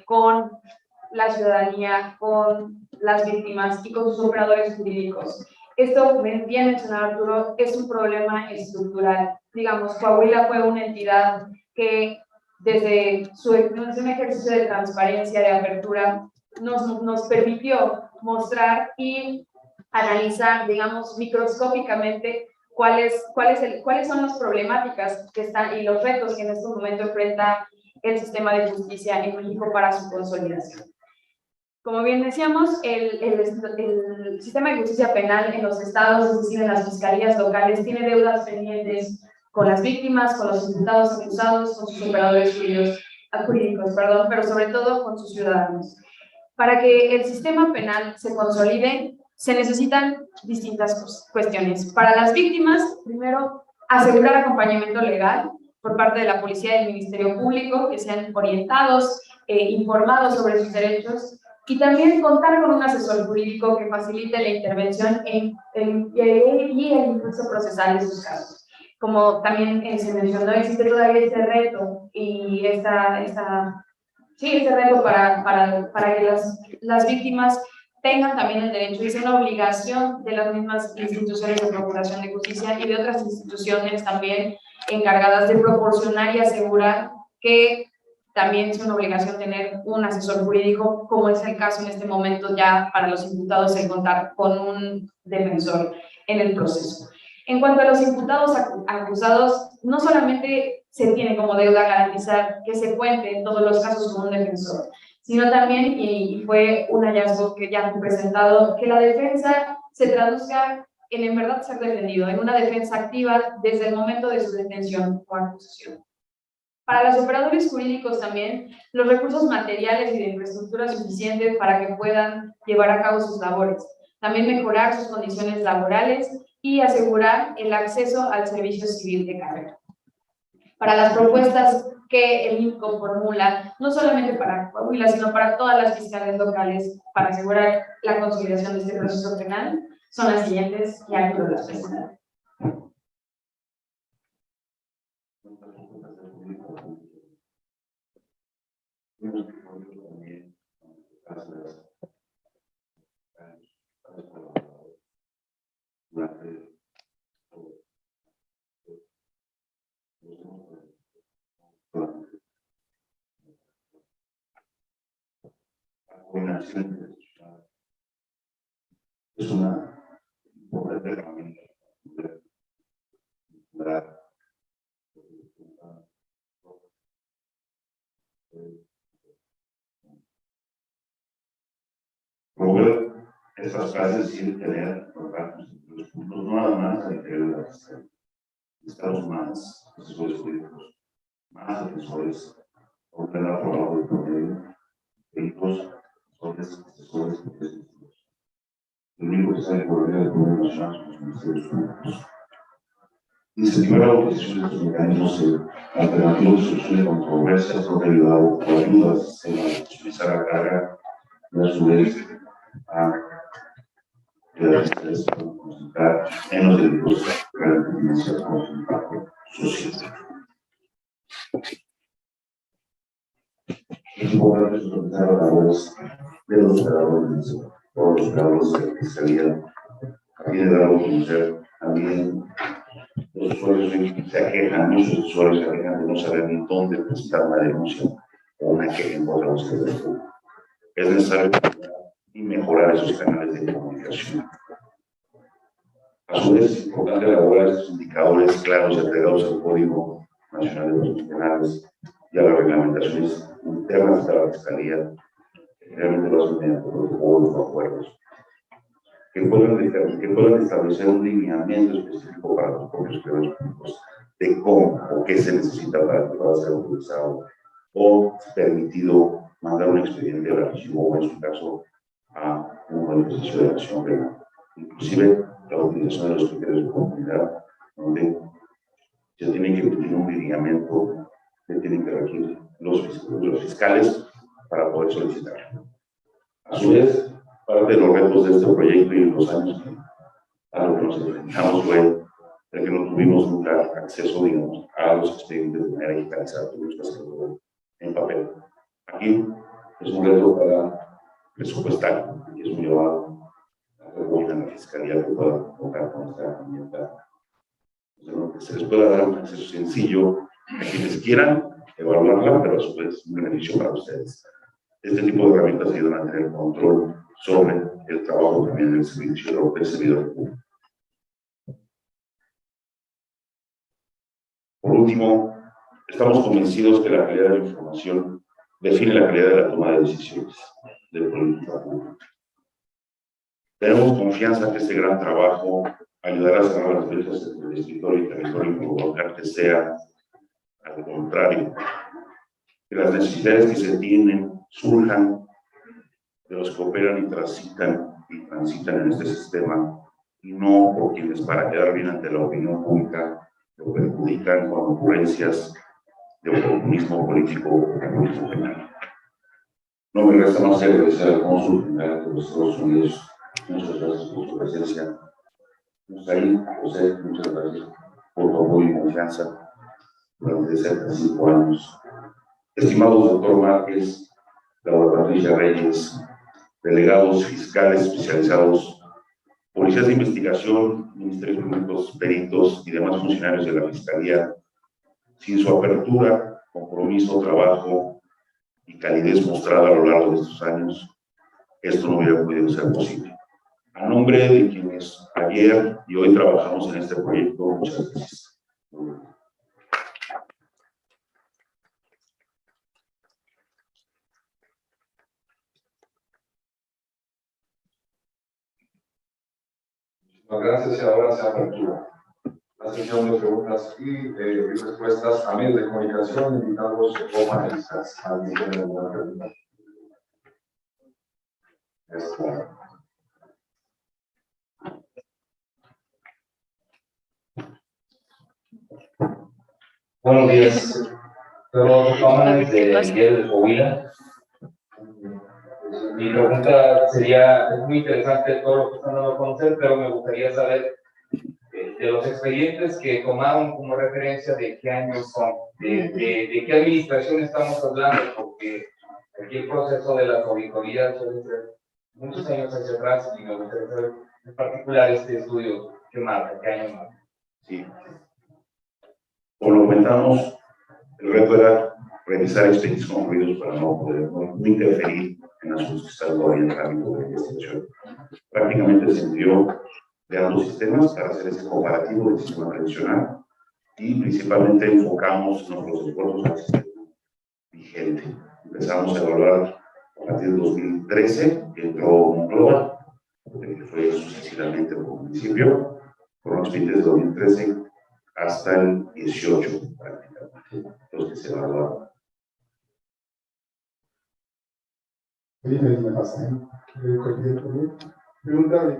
con la ciudadanía, con las víctimas y con sus operadores jurídicos. Esto, bien mencionado Arturo, es un problema estructural. Digamos, Coahuila fue una entidad que desde un ejercicio de transparencia, de apertura, nos permitió mostrar y analizar, digamos, microscópicamente cuáles son las problemáticas que están y los retos que en este momento enfrenta el sistema de justicia en México para su consolidación. Como bien decíamos, el sistema de justicia penal en los estados, es decir, en las fiscalías locales, tiene deudas pendientes con las víctimas, con los imputados acusados, con sus operadores jurídicos, pero sobre todo con sus ciudadanos. Para que el sistema penal se consolide, se necesitan distintas cuestiones. Para las víctimas, primero, asegurar acompañamiento legal por parte de la policía y del Ministerio Público, que sean orientados, informados sobre sus derechos, y también contar con un asesor jurídico que facilite la intervención y el impulso procesal de sus casos. Como también se mencionó, existe todavía este reto y este reto para que las víctimas tengan también el derecho, y es una obligación de las mismas instituciones de procuración de justicia y de otras instituciones también encargadas de proporcionar y asegurar que también es una obligación tener un asesor jurídico, como es el caso en este momento ya para los imputados, el contar con un defensor en el proceso. En cuanto a los imputados acusados, no solamente se tiene como deuda garantizar que se cuente en todos los casos con un defensor, sino también, y fue un hallazgo que ya fue presentado, que la defensa se traduzca en verdad ser defendido, en una defensa activa desde el momento de su detención o acusación. Para los operadores jurídicos también, los recursos materiales y de infraestructura suficientes para que puedan llevar a cabo sus labores. También mejorar sus condiciones laborales y asegurar el acceso al servicio civil de carrera. Para las propuestas que el INCO formula, no solamente para Coahuila, sino para todas las fiscales locales, para asegurar la consolidación de este proceso penal, son las siguientes, y aquí las presentaré. Es una importante herramienta para promover estas clases sin tener los puntos no nada más entre los estados más asesores jurídicos, más asesores, ordenar trabajo de promedio, peritos, asesores, el único que sale por medio del Poder Nacional son los ministerios públicos. Incentivar la utilización de estos mecanismos alternativos de solución de controversias no derivado o ayuda al sistema de utilizar la carga y a su vez a las fiscales para concentrar en los delitos de gran tendencia con impacto social. Es importante solicitar la voz de los operadores o los operadores de la fiscalía a fin de dar a conocer también los usuarios se aquejan, muchos usuarios se aquejan de no saber ni dónde presentar una denuncia o una queja en contra de ustedes. Es necesario y mejorar esos canales de comunicación. A su vez, es importante elaborar estos indicadores claros y agregados al Código Nacional de Procesos Penales y a las reglamentaciones internas de la Fiscalía, que realmente lo hacen mediante protocolos o acuerdos. que puedan establecer un lineamiento específico para los propios creadores públicos de cómo o qué se necesita para que pueda ser utilizado o permitido mandar un expediente de archivo o en su caso a un ejercicio de acción penal. Inclusive la utilización de los criterios de comunidad, donde se tiene que emitir un lineamiento que tienen que regir los fiscales para poder solicitar. A su vez, parte de los retos de este proyecto y en los años a lo que nos enfrentamos fue de que no tuvimos nunca acceso, digamos, a los expedientes de manera digitalizada, tuvimos que hacerlo en papel. Aquí es un reto para presupuestar y es muy elevado a la fiscalía que pueda contar con esta herramienta. Entonces, que se les pueda dar un acceso sencillo a quienes quieran evaluarla, pero a su vez un beneficio para ustedes. Este tipo de herramientas ayudan a tener control sobre el trabajo también del servicio del servidor público. Por último, estamos convencidos que la calidad de la información define la calidad de la toma de decisiones de política pública. Tenemos confianza que este gran trabajo ayudará a cerrar las brechas entre el escritorio y territorio y provocar que sea al contrario, que las necesidades que se tienen surjan de los que operan y transitan en este sistema y no por quienes para quedar bien ante la opinión pública lo perjudican con ocurrencias de oportunismo político o populismo penal. No me resta más que agradecer al cónsul general de los Estados Unidos. Muchas gracias por su presencia. Ahí, José, muchas gracias por tu apoyo y confianza durante cerca de 5 años. Estimados doctor Márquez, la Patricia Reyes, delegados fiscales especializados, policías de investigación, ministerios públicos, peritos y demás funcionarios de la Fiscalía, sin su apertura, compromiso, trabajo y calidez mostrada a lo largo de estos años, esto no hubiera podido ser posible. A nombre de quienes ayer y hoy trabajamos en este proyecto, muchas gracias. Gracias y ahora se apertura la sesión de preguntas y respuestas a medios de comunicación, invitados o panelistas. ¿Alguien tiene alguna pregunta? Buenos días, pero Tomás de Miguel de Coahuila. Mi pregunta sería, es muy interesante todo lo que están dando a conocer, pero me gustaría saber de los expedientes que tomaron como referencia de qué años son, de qué administración estamos hablando, porque aquí el proceso de las auditorías suele ser muchos años hacia atrás y me gustaría saber en particular este estudio qué marca, qué año marca. Sí. Como lo comentamos, el reto era revisar expedientes concluidos para no interferir en asuntos que están todavía en trámite de investigación. Prácticamente se envió de ambos sistemas para hacer ese comparativo del sistema tradicional y principalmente enfocamos nuestros esfuerzos al sistema vigente. Empezamos a evaluar a partir del 2013, que entró Monclova, que fue sucesivamente por municipio, con los expedientes de 2013 hasta el 18, prácticamente, los que se evaluaron. Me pasa, preguntarle,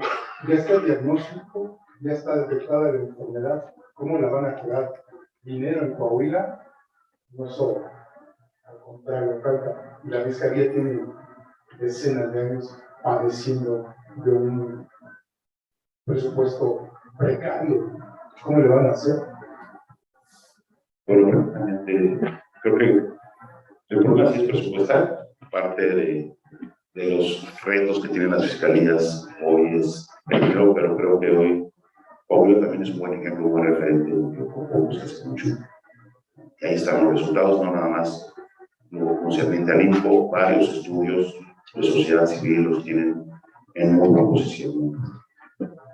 ¿ya está el diagnóstico? ¿Ya está detectada la enfermedad? ¿Cómo la van a curar? Dinero en Coahuila no sobra, al contrario, falta. Y la Fiscalía tiene decenas de años padeciendo de un presupuesto precario. ¿Cómo le van a hacer? Bueno, creo que el problema sí es presupuestal, parte de los retos que tienen las fiscalías hoy es el dinero, pero creo que hoy Coahuila también es un buen ejemplo, un buen referente de que poco se hace mucho. Y ahí están los resultados, no nada más lo concerniente al INCO, varios estudios de sociedad civil los tienen en muy buena posición.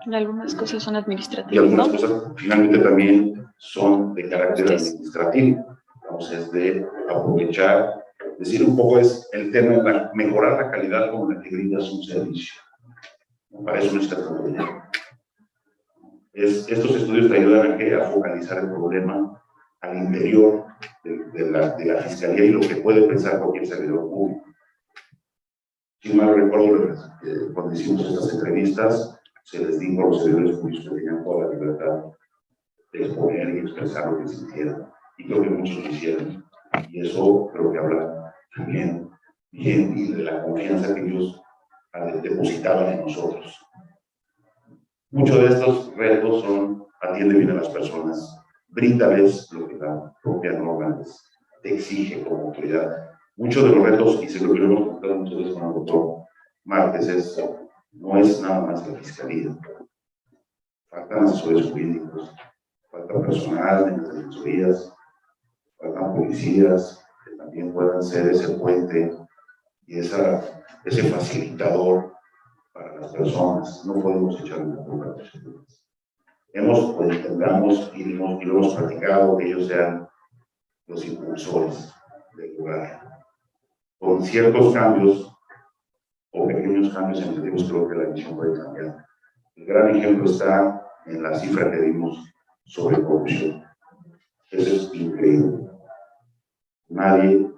Y algunas cosas son administrativas. Y algunas cosas finalmente también son de carácter administrativo. Entonces, de aprovechar, decir un poco es el tema de mejorar la calidad con la que brindas un servicio. Para eso necesitas autoridad. Estos estudios te ayudan a focalizar el problema al interior de la Fiscalía y lo que puede pensar cualquier servidor público. Si mal recuerdo, cuando hicimos estas entrevistas, se les dijo a los servidores públicos que tenían toda la libertad de exponer y expresar lo que sintieran. Y creo que muchos lo hicieron. Y eso creo que habla también bien y de la confianza que ellos depositaban en nosotros. Muchos de estos retos son: atiende bien a las personas, bríndales lo que la propia norma te exige como autoridad. Muchos de los retos, y se lo hemos contado muchas veces con el doctor Márquez, no es nada más la Fiscalía. Faltan asesores jurídicos, falta personal en las defensorías, faltan policías que también puedan ser ese puente y ese facilitador para las personas. No podemos echar una culpa a las personas. Intentamos y lo hemos platicado, que ellos sean los impulsores del lugar. Con ciertos cambios o pequeños cambios sensitivos, creo que la visión puede cambiar. El gran ejemplo está en la cifra que dimos sobre corrupción. Eso es increíble. Nadie,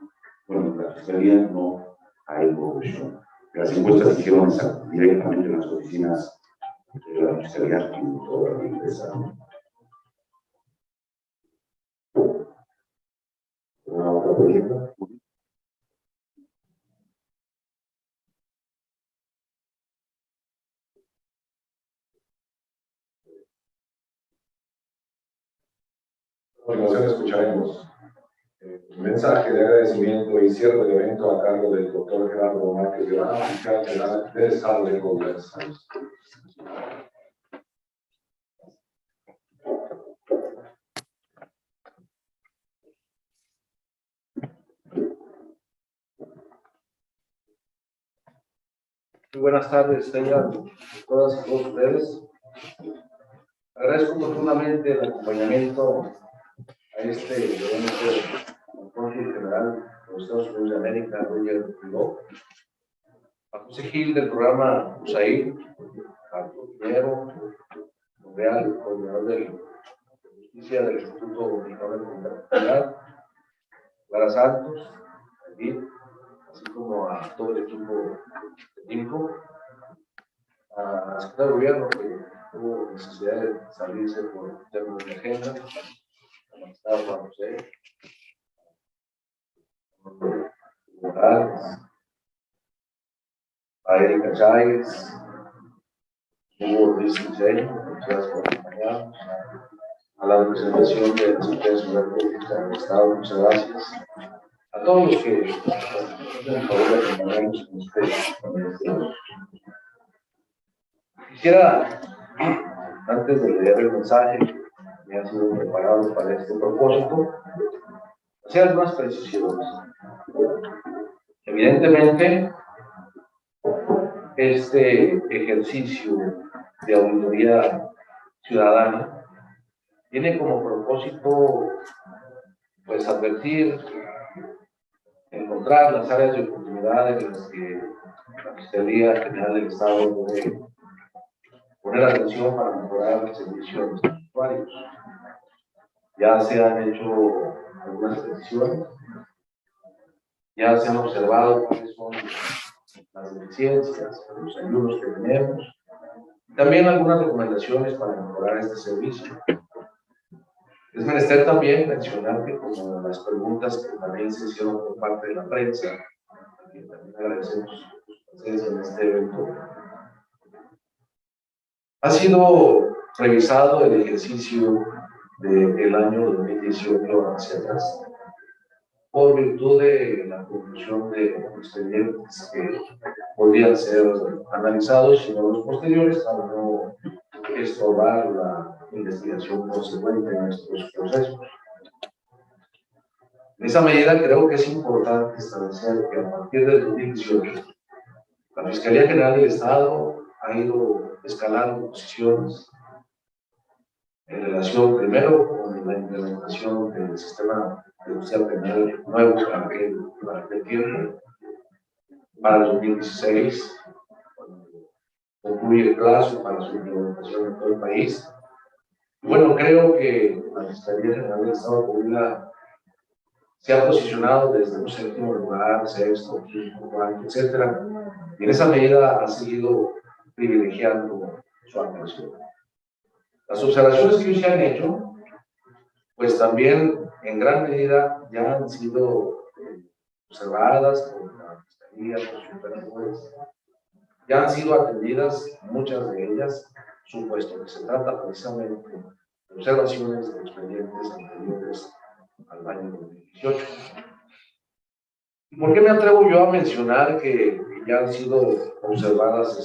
bueno, en la Fiscalía no hay corrupción. Las encuestas se hicieron directamente en las oficinas de la Fiscalía y toda la empresa. ¿Una otra pregunta? A continuación escucharemos un mensaje de agradecimiento y cierre del evento a cargo del doctor Gerardo Márquez Guevara, fiscal general del Estado de Coahuila. Muy buenas tardes, tengan todas y todos ustedes. Agradezco profundamente el acompañamiento a este evento del Cónsul General de los Estados Unidos de América, Roger Riló, a José Gil del programa USAID, a Arturo Pinero, Real, coordinador de Justicia del Instituto Mexicano de Contabilidad, Clara Santos, Edith, así como a todo el equipo de INCO, a la Secretaría de Gobierno que tuvo necesidad de salirse por temas de agenda, a Gustavo Juan José, Morales, a Erika Chávez, Hugo Luis Diseño, gracias por acompañarnos, a la representación de la Secretaría de Seguridad Pública del Estado, muchas gracias. A todos los que nos favor de acompañarnos en este evento. Quisiera, antes de leer el mensaje que me ha sido preparado para este propósito, hacer algunas precisiones. Evidentemente, este ejercicio de auditoría ciudadana tiene como propósito, pues, advertir, encontrar las áreas de oportunidad en las que la Fiscalía General del Estado debe poner atención para mejorar el servicio de los usuarios. Ya se han hecho algunas peticiones, ya se han observado cuáles son las deficiencias, los ayudos que tenemos, también algunas recomendaciones para mejorar este servicio. Es menester también mencionar que, como las preguntas que también se hicieron por parte de la prensa, a quien también agradecemos su presencia en este evento, ha sido revisado el ejercicio del año 2018 hacia atrás, por virtud de la conclusión de expedientes que podrían ser analizados y no los posteriores, para no estorbar la investigación consecuente en estos procesos. En esa medida, creo que es importante establecer que a partir del 2018, la Fiscalía General del Estado ha ido escalando posiciones en relación primero con la implementación del sistema judicial penal nuevo para aquel tiempo, para el 2016, concluye el plazo para su implementación en todo el país. Bueno, creo que la Fiscalía General del Estado de Coahuila se ha posicionado desde un séptimo lugar, sexto, quinto, cuarto, etcétera, y en esa medida ha seguido privilegiando su actuación. Las observaciones que hoy se han hecho, pues también en gran medida ya han sido observadas por la Fiscalía, por sus operadores, ya han sido atendidas muchas de ellas, supuesto que se trata precisamente de observaciones de expedientes anteriores al año 2018. ¿Por qué me atrevo yo a mencionar que ya han sido observadas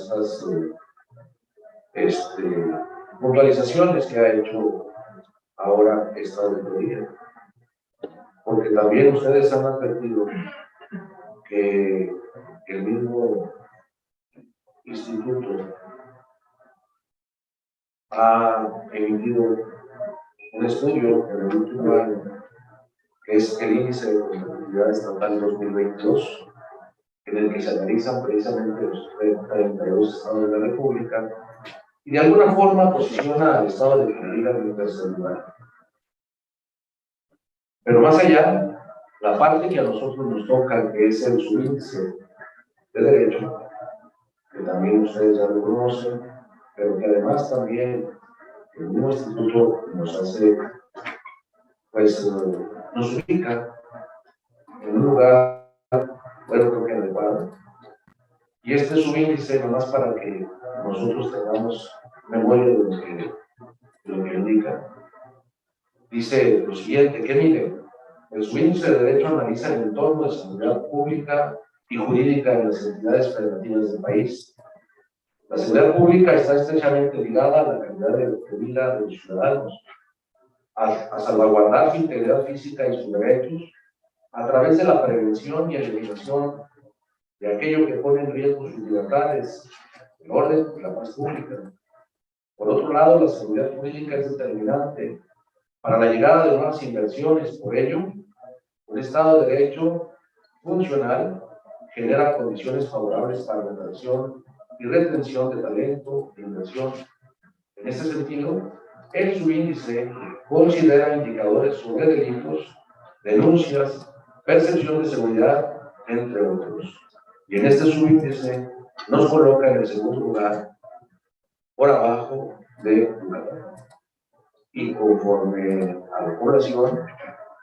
estas puntualizaciones que ha hecho ahora esta auditoría? Porque también ustedes han advertido que el mismo instituto ha emitido un estudio en el último año, que es el índice de competitividad estatal 2022, en el que se analizan precisamente los 32 estados de la República, y de alguna forma posiciona al estado de Coahuila en el tercer lugar. Pero más allá, la parte que a nosotros nos toca, que es el subíndice de derecho, que también ustedes ya lo conocen, pero que además también el mismo instituto nos hace, pues, nos ubica en un lugar, bueno, creo que adecuado. Y este subíndice, nomás para que nosotros tengamos memoria de lo que indica, dice lo siguiente, que mire, el subíndice de derecho analiza el entorno de seguridad pública y jurídica en las entidades federativas del país. La seguridad pública está estrechamente ligada a la calidad de vida de los ciudadanos, a salvaguardar su integridad física y sus derechos a través de la prevención y eliminación de aquello que pone en riesgo sus libertades, el orden y la paz pública. Por otro lado, la seguridad jurídica es determinante para la llegada de nuevas inversiones. Por ello, un Estado de Derecho funcional genera condiciones favorables para la atracción y retención de talento e inversión. En este sentido, el subíndice considera indicadores sobre delitos, denuncias, percepción de seguridad, entre otros. Y en este subíndice nos coloca en el segundo lugar, por abajo de Yucatán. Y conforme a la población,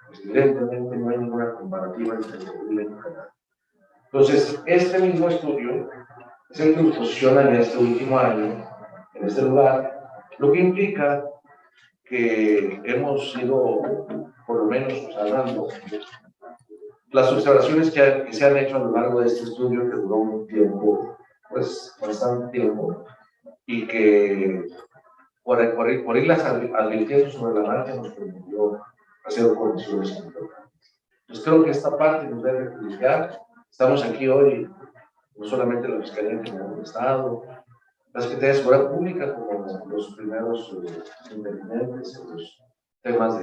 pues evidentemente no hay ninguna comparativa entre Coahuila y Yucatán. Entonces, este mismo estudio es el que nos posiciona en este último año, en este lugar, lo que implica que hemos ido, por lo menos, observando las observaciones que se han hecho a lo largo de este estudio, que duró un tiempo, pues bastante tiempo, y que por irlas advirtiendo sobre la marcha nos permitió hacer correcciones importantes. Entonces creo que esta parte nos debe privilegiar. Estamos aquí hoy, no solamente la Fiscalía General del Estado, la Secretaría de Seguridad Pública, como los primeros intervinientes en los temas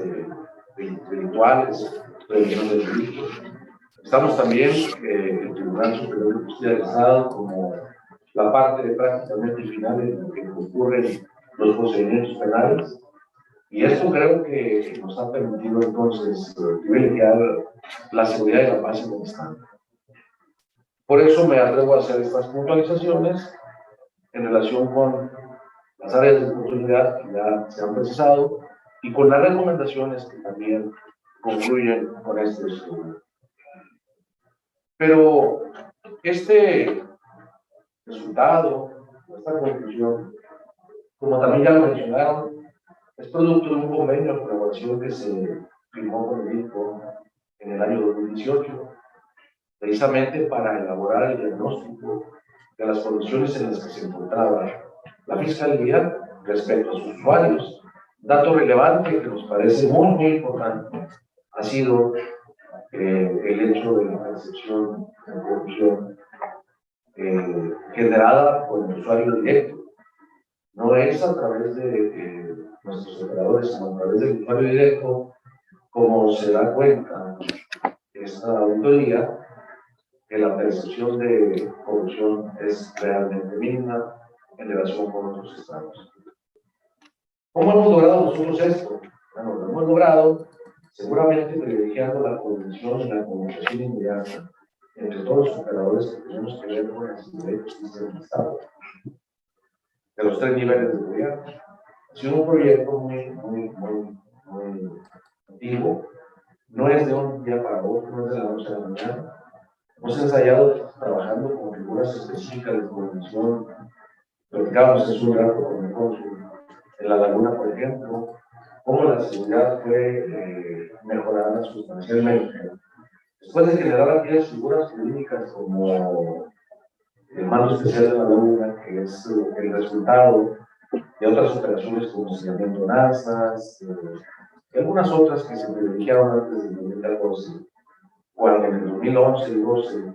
delictuales, prevención de delitos. Estamos también el Tribunal Superior de Justicia del Estado como la parte prácticamente final en la que concurren los procedimientos penales. Y esto creo que nos ha permitido entonces privilegiar la seguridad y la paz en el Estado. Por eso me atrevo a hacer estas puntualizaciones en relación con las áreas de oportunidad que ya se han precisado y con las recomendaciones que también concluyen con este estudio. Pero este resultado, esta conclusión, como también ya lo mencionaron, es producto de un convenio de colaboración que se firmó con el INCO en el año 2018, precisamente para elaborar el diagnóstico de las condiciones en las que se encontraba la Fiscalía respecto a sus usuarios. Dato relevante que nos parece muy importante ha sido el hecho de la percepción de corrupción generada por el usuario directo. No es a través de nuestros operadores, sino a través del usuario directo, como se da cuenta esta auditoría, que la percepción de corrupción es realmente mínima en relación con otros estados. ¿Cómo hemos logrado nosotros esto? Bueno, lo hemos logrado seguramente privilegiando la coordinación y la comunicación inmediata entre todos los operadores que tenemos que ver con la seguridad y justicia del Estado, de los 3 niveles de gobierno. Ha sido un proyecto muy antiguo, no es de un día para otro, no es de la noche a la mañana. Hemos ensayado trabajando con figuras específicas de coordinación. Platicábamos hace un rato con el cónsul en La Laguna, por ejemplo, cómo la seguridad fue mejorada sustancialmente. Después de generar aquellas figuras jurídicas como el mando especial de La Laguna, que es el resultado de otras operaciones como señalamiento de nazas, y algunas otras que se privilegiaron antes del 2014, cuando en el 2011 y 2012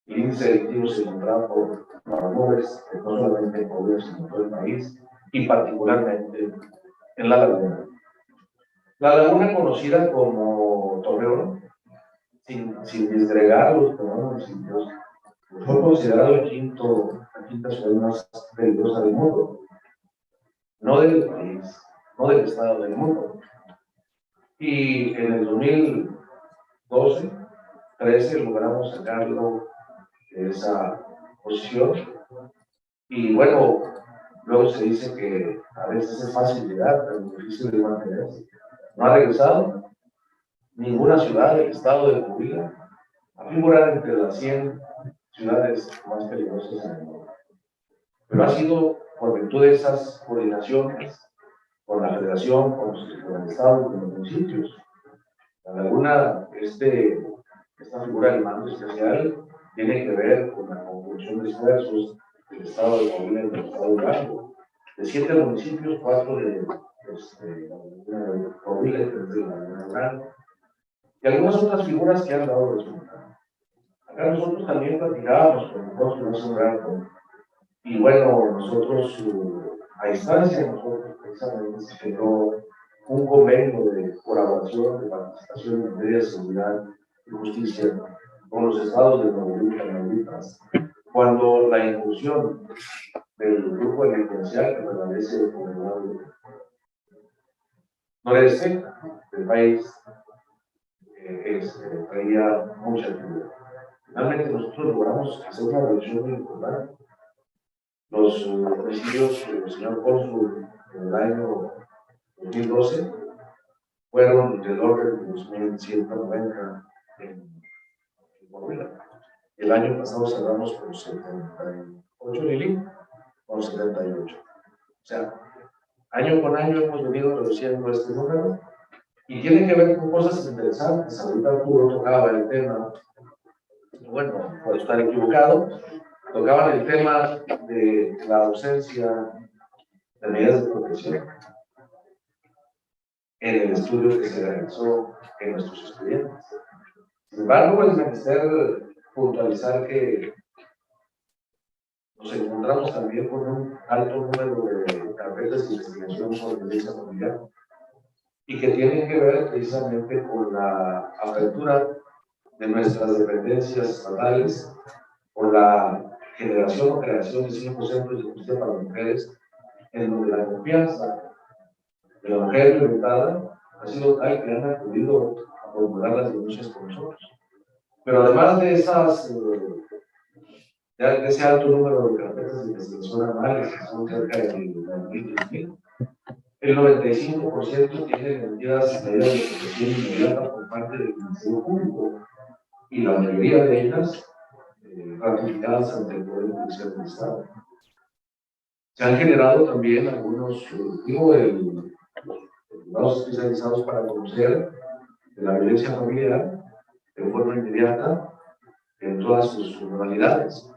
el índice delictivo se encontraba por nubes, no solamente en Coahuila, sino en todo el país, y particularmente en La Laguna. La Laguna, conocida como Torreón, sin disgregar los municipios, fue considerado la quinta ciudad más peligrosa del mundo, no del país, no del estado, del mundo. Y en el 2012, 13 logramos sacarlo de esa posición. Y bueno, luego se dice que a veces es fácil llegar, pero difícil de mantenerse. No ha regresado ninguna ciudad del estado de Coahuila a figurar entre las 100 ciudades más peligrosas del mundo. Pero ha sido por virtud de esas coordinaciones con la federación, con el estado y con los municipios. La Laguna, esta figura del mando especial tiene que ver con la conjunción de esfuerzos del estado de Coahuila y del estado de Durango. De 7 municipios, 4 de Coahuila y 3 de la Durango. Y algunas otras figuras que han dado resultado. Acá nosotros también platicábamos con el cónsul hace un rato. Y bueno, nosotros, a instancia, nosotros precisamente se generó un convenio de colaboración, de participación en materia de seguridad y justicia con los estados de Nuevo León y Tamaulipas, cuando la inclusión del grupo delincuencial que permanece por el lado noreste del país traía mucha actividad. Finalmente nosotros logramos hacer una reducción muy importante. Los homicidios del señor cónsul en el año 2012 fueron del orden de 2.190 en Coahuila. El año pasado cerramos con 78, Lili, con 78. O sea, año con año hemos venido reduciendo este número y tiene que ver con cosas interesantes. Ahorita Arturo tocaba el tema, bueno, puedo estar equivocado, tocaban el tema de la ausencia de medidas de protección en el estudio que se realizó en nuestros estudiantes. Sin embargo, es menester puntualizar que nos encontramos también con un alto número de carpetas de investigación sobre violencia familiar y que tienen que ver precisamente con la apertura de nuestras dependencias estatales, por la generación o creación de 5 centros de justicia para mujeres, en donde la confianza de la mujer violentada ha sido tal que han acudido a formular las denuncias con nosotros. Pero además de de ese alto número de carpetas de investigación anuales, que son cerca de 20.000, el 95% tiene medidas de protección inmediata por parte del Ministerio Público y la mayoría de ellas ratificadas ante el Poder Judicial del Estado. Se han generado también algunos juzgados especializados para conocer de la violencia familiar de forma inmediata en todas sus modalidades.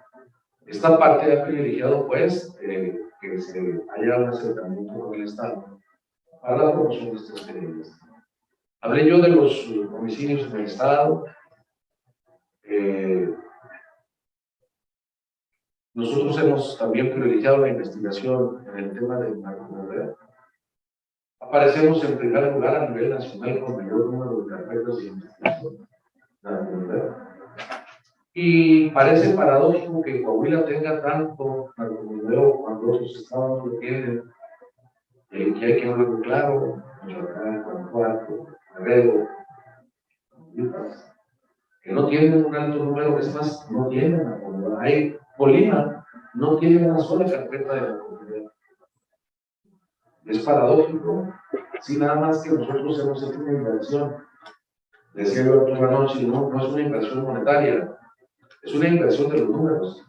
Esta parte ha privilegiado, pues, que se haya un acercamiento con el Estado para la promoción de estas medidas. Hablé yo de los homicidios en el Estado. Nosotros hemos también privilegiado la investigación en el tema del narcotráfico. Aparecemos en primer lugar a nivel nacional con mayor número de carpetas de investigación. Y parece paradójico que Coahuila tenga tanto narcomenudeo cuando otros estados lo tienen. Que hay que hablarlo claro, Michoacán, Guanajuato, Guerrero, Tamaulipas, que no tienen un alto número, es más, no tienen narcomenudeo. Hay Colima, no tiene una sola carpeta de narcomenudeo. Es paradójico, sí, nada más que nosotros hemos hecho una inversión. Decía yo otra noche, no es una inversión monetaria, es una inversión de los números.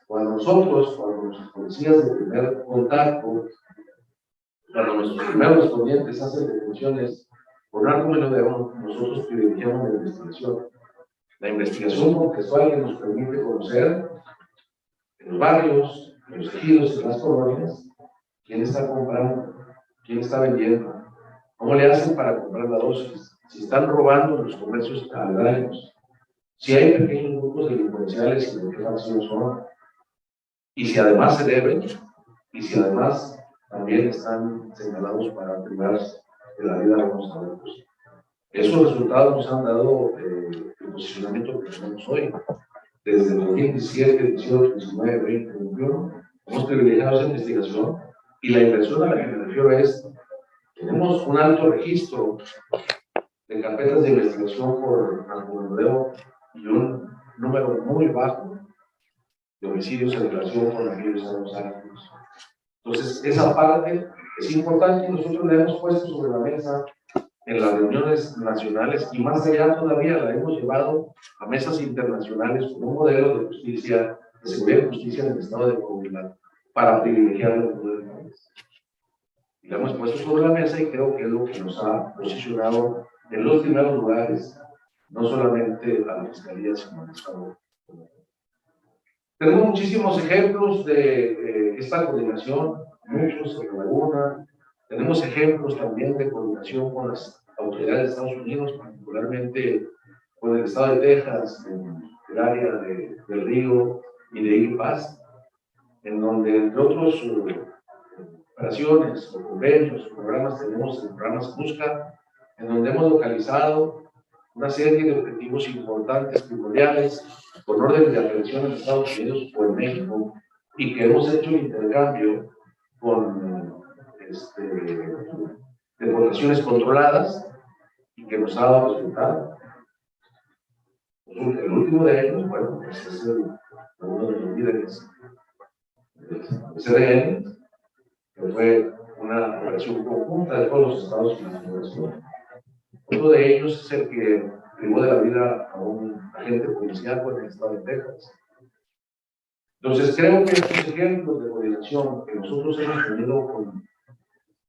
Cuando nosotros, cuando los policías de primer contacto, cuando nuestros primeros respondientes hacen detenciones por narcomenudeo, nosotros privilegiamos la investigación. La investigación contextual que nos permite conocer en los barrios, en los ejidos, en las colonias, quién está comprando, quién está vendiendo, cómo le hacen para comprar la dosis, si están robando en los comercios aledaños, si hay pequeños grupos delincuenciales y de qué facción son, y si además se deben, y si además también están señalados para privar de la vida a unos a otros. Esos resultados nos han dado el posicionamiento que tenemos hoy. Desde el 2017, 18, 19, 20, 21, hemos privilegiado esa investigación y la inversión a la que me refiero es, tenemos un alto registro de carpetas de investigación por narcomenudeo y un número muy bajo de homicidios en relación con aquellos años antes. Entonces, esa parte es importante y nosotros la hemos puesto sobre la mesa en las reuniones nacionales y más allá todavía la hemos llevado a mesas internacionales con un modelo de justicia, de seguridad y justicia en el estado de Coahuila para privilegiar el poder del país. Y la hemos puesto sobre la mesa y creo que es lo que nos ha posicionado en los primeros lugares, no solamente a la Fiscalía, sino al Estado. Tenemos muchísimos ejemplos de esta coordinación, muchos en la laguna. Tenemos ejemplos también de coordinación con las autoridades de Estados Unidos, particularmente con el estado de Texas, en el área del Río y de I-Paz, en donde, entre otros operaciones o convenios, programas, tenemos el programa Busca, en donde hemos localizado una serie de objetivos importantes, primordiales, con orden de aprehensión en Estados Unidos o en México, y que hemos hecho un intercambio con deportaciones controladas y que nos ha dado resultado. El último de ellos, bueno, pues es uno de los líderes del CDN, que fue una operación conjunta de todos los Estados Unidos. Uno de ellos es el que privó de la vida a un agente policial en el estado de Texas. Entonces, creo que estos ejemplos de coordinación que nosotros hemos tenido con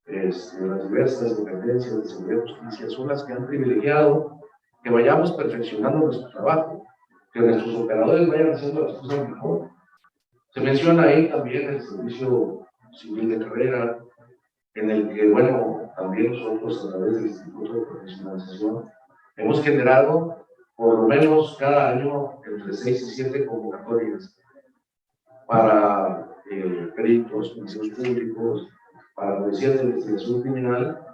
las diversas dependencias de seguridad y justicia son las que han privilegiado que vayamos perfeccionando nuestro trabajo, que nuestros operadores vayan haciendo las cosas mejor. Se menciona ahí también el servicio civil de carrera, en el que, bueno, también nosotros a través del Instituto de Profesionalización hemos generado por lo menos cada año entre 6 y 7 convocatorias para peritos, policías públicos, para policías de investigación criminal.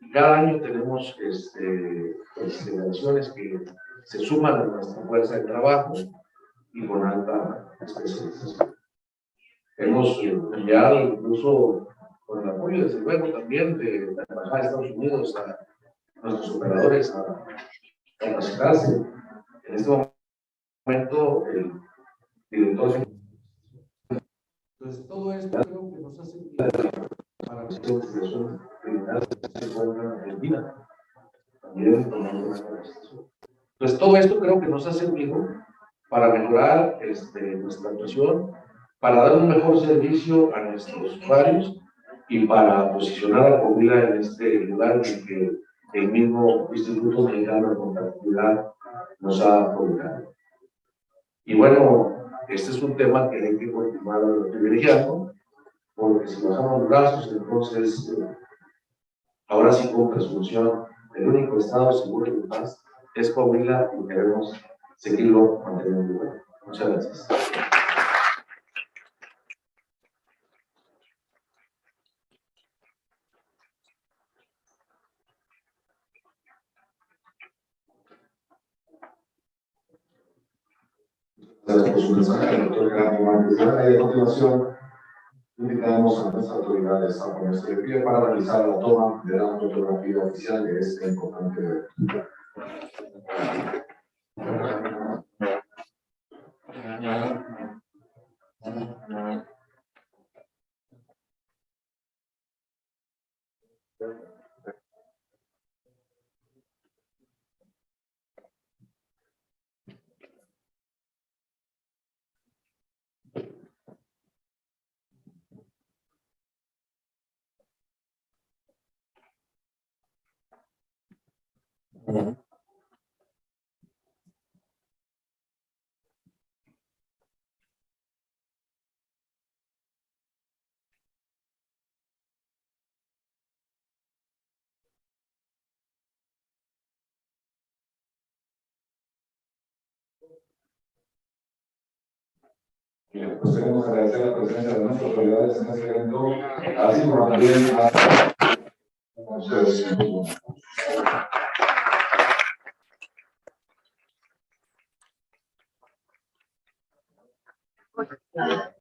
Y cada año tenemos generaciones que se suman a nuestra fuerza de trabajo y con alta especialización. Hemos enviado incluso con el apoyo, desde luego, también de la Embajada de Estados Unidos a nuestros operadores a capacitarse. En este momento, el director. Entonces, todo esto creo que nos hace para la investigación criminal que se encuentra en Argentina. También tomando una conversación. Entonces, todo esto creo que nos ha servido para mejorar nuestra actuación, para dar un mejor servicio a nuestros usuarios y para posicionar a Coahuila en este lugar en el que el mismo Instituto Mexicano de Contabilidad nos ha colocado. Y bueno, este es un tema que hay que continuar privilegiando, porque si bajamos los gastos, entonces ahora sí con resolución, el único estado seguro y de paz es Coahuila y queremos seguirlo manteniendo. Muchas gracias. por su mensaje, doctor Gerardo Márquez. Y a continuación, invitamos a nuestras autoridades a ponerse de pie para realizar la toma de la fotografía oficial de este importante evento. Bien, pues queremos agradecer la presencia de nuestras autoridades en este evento, así como también a ustedes.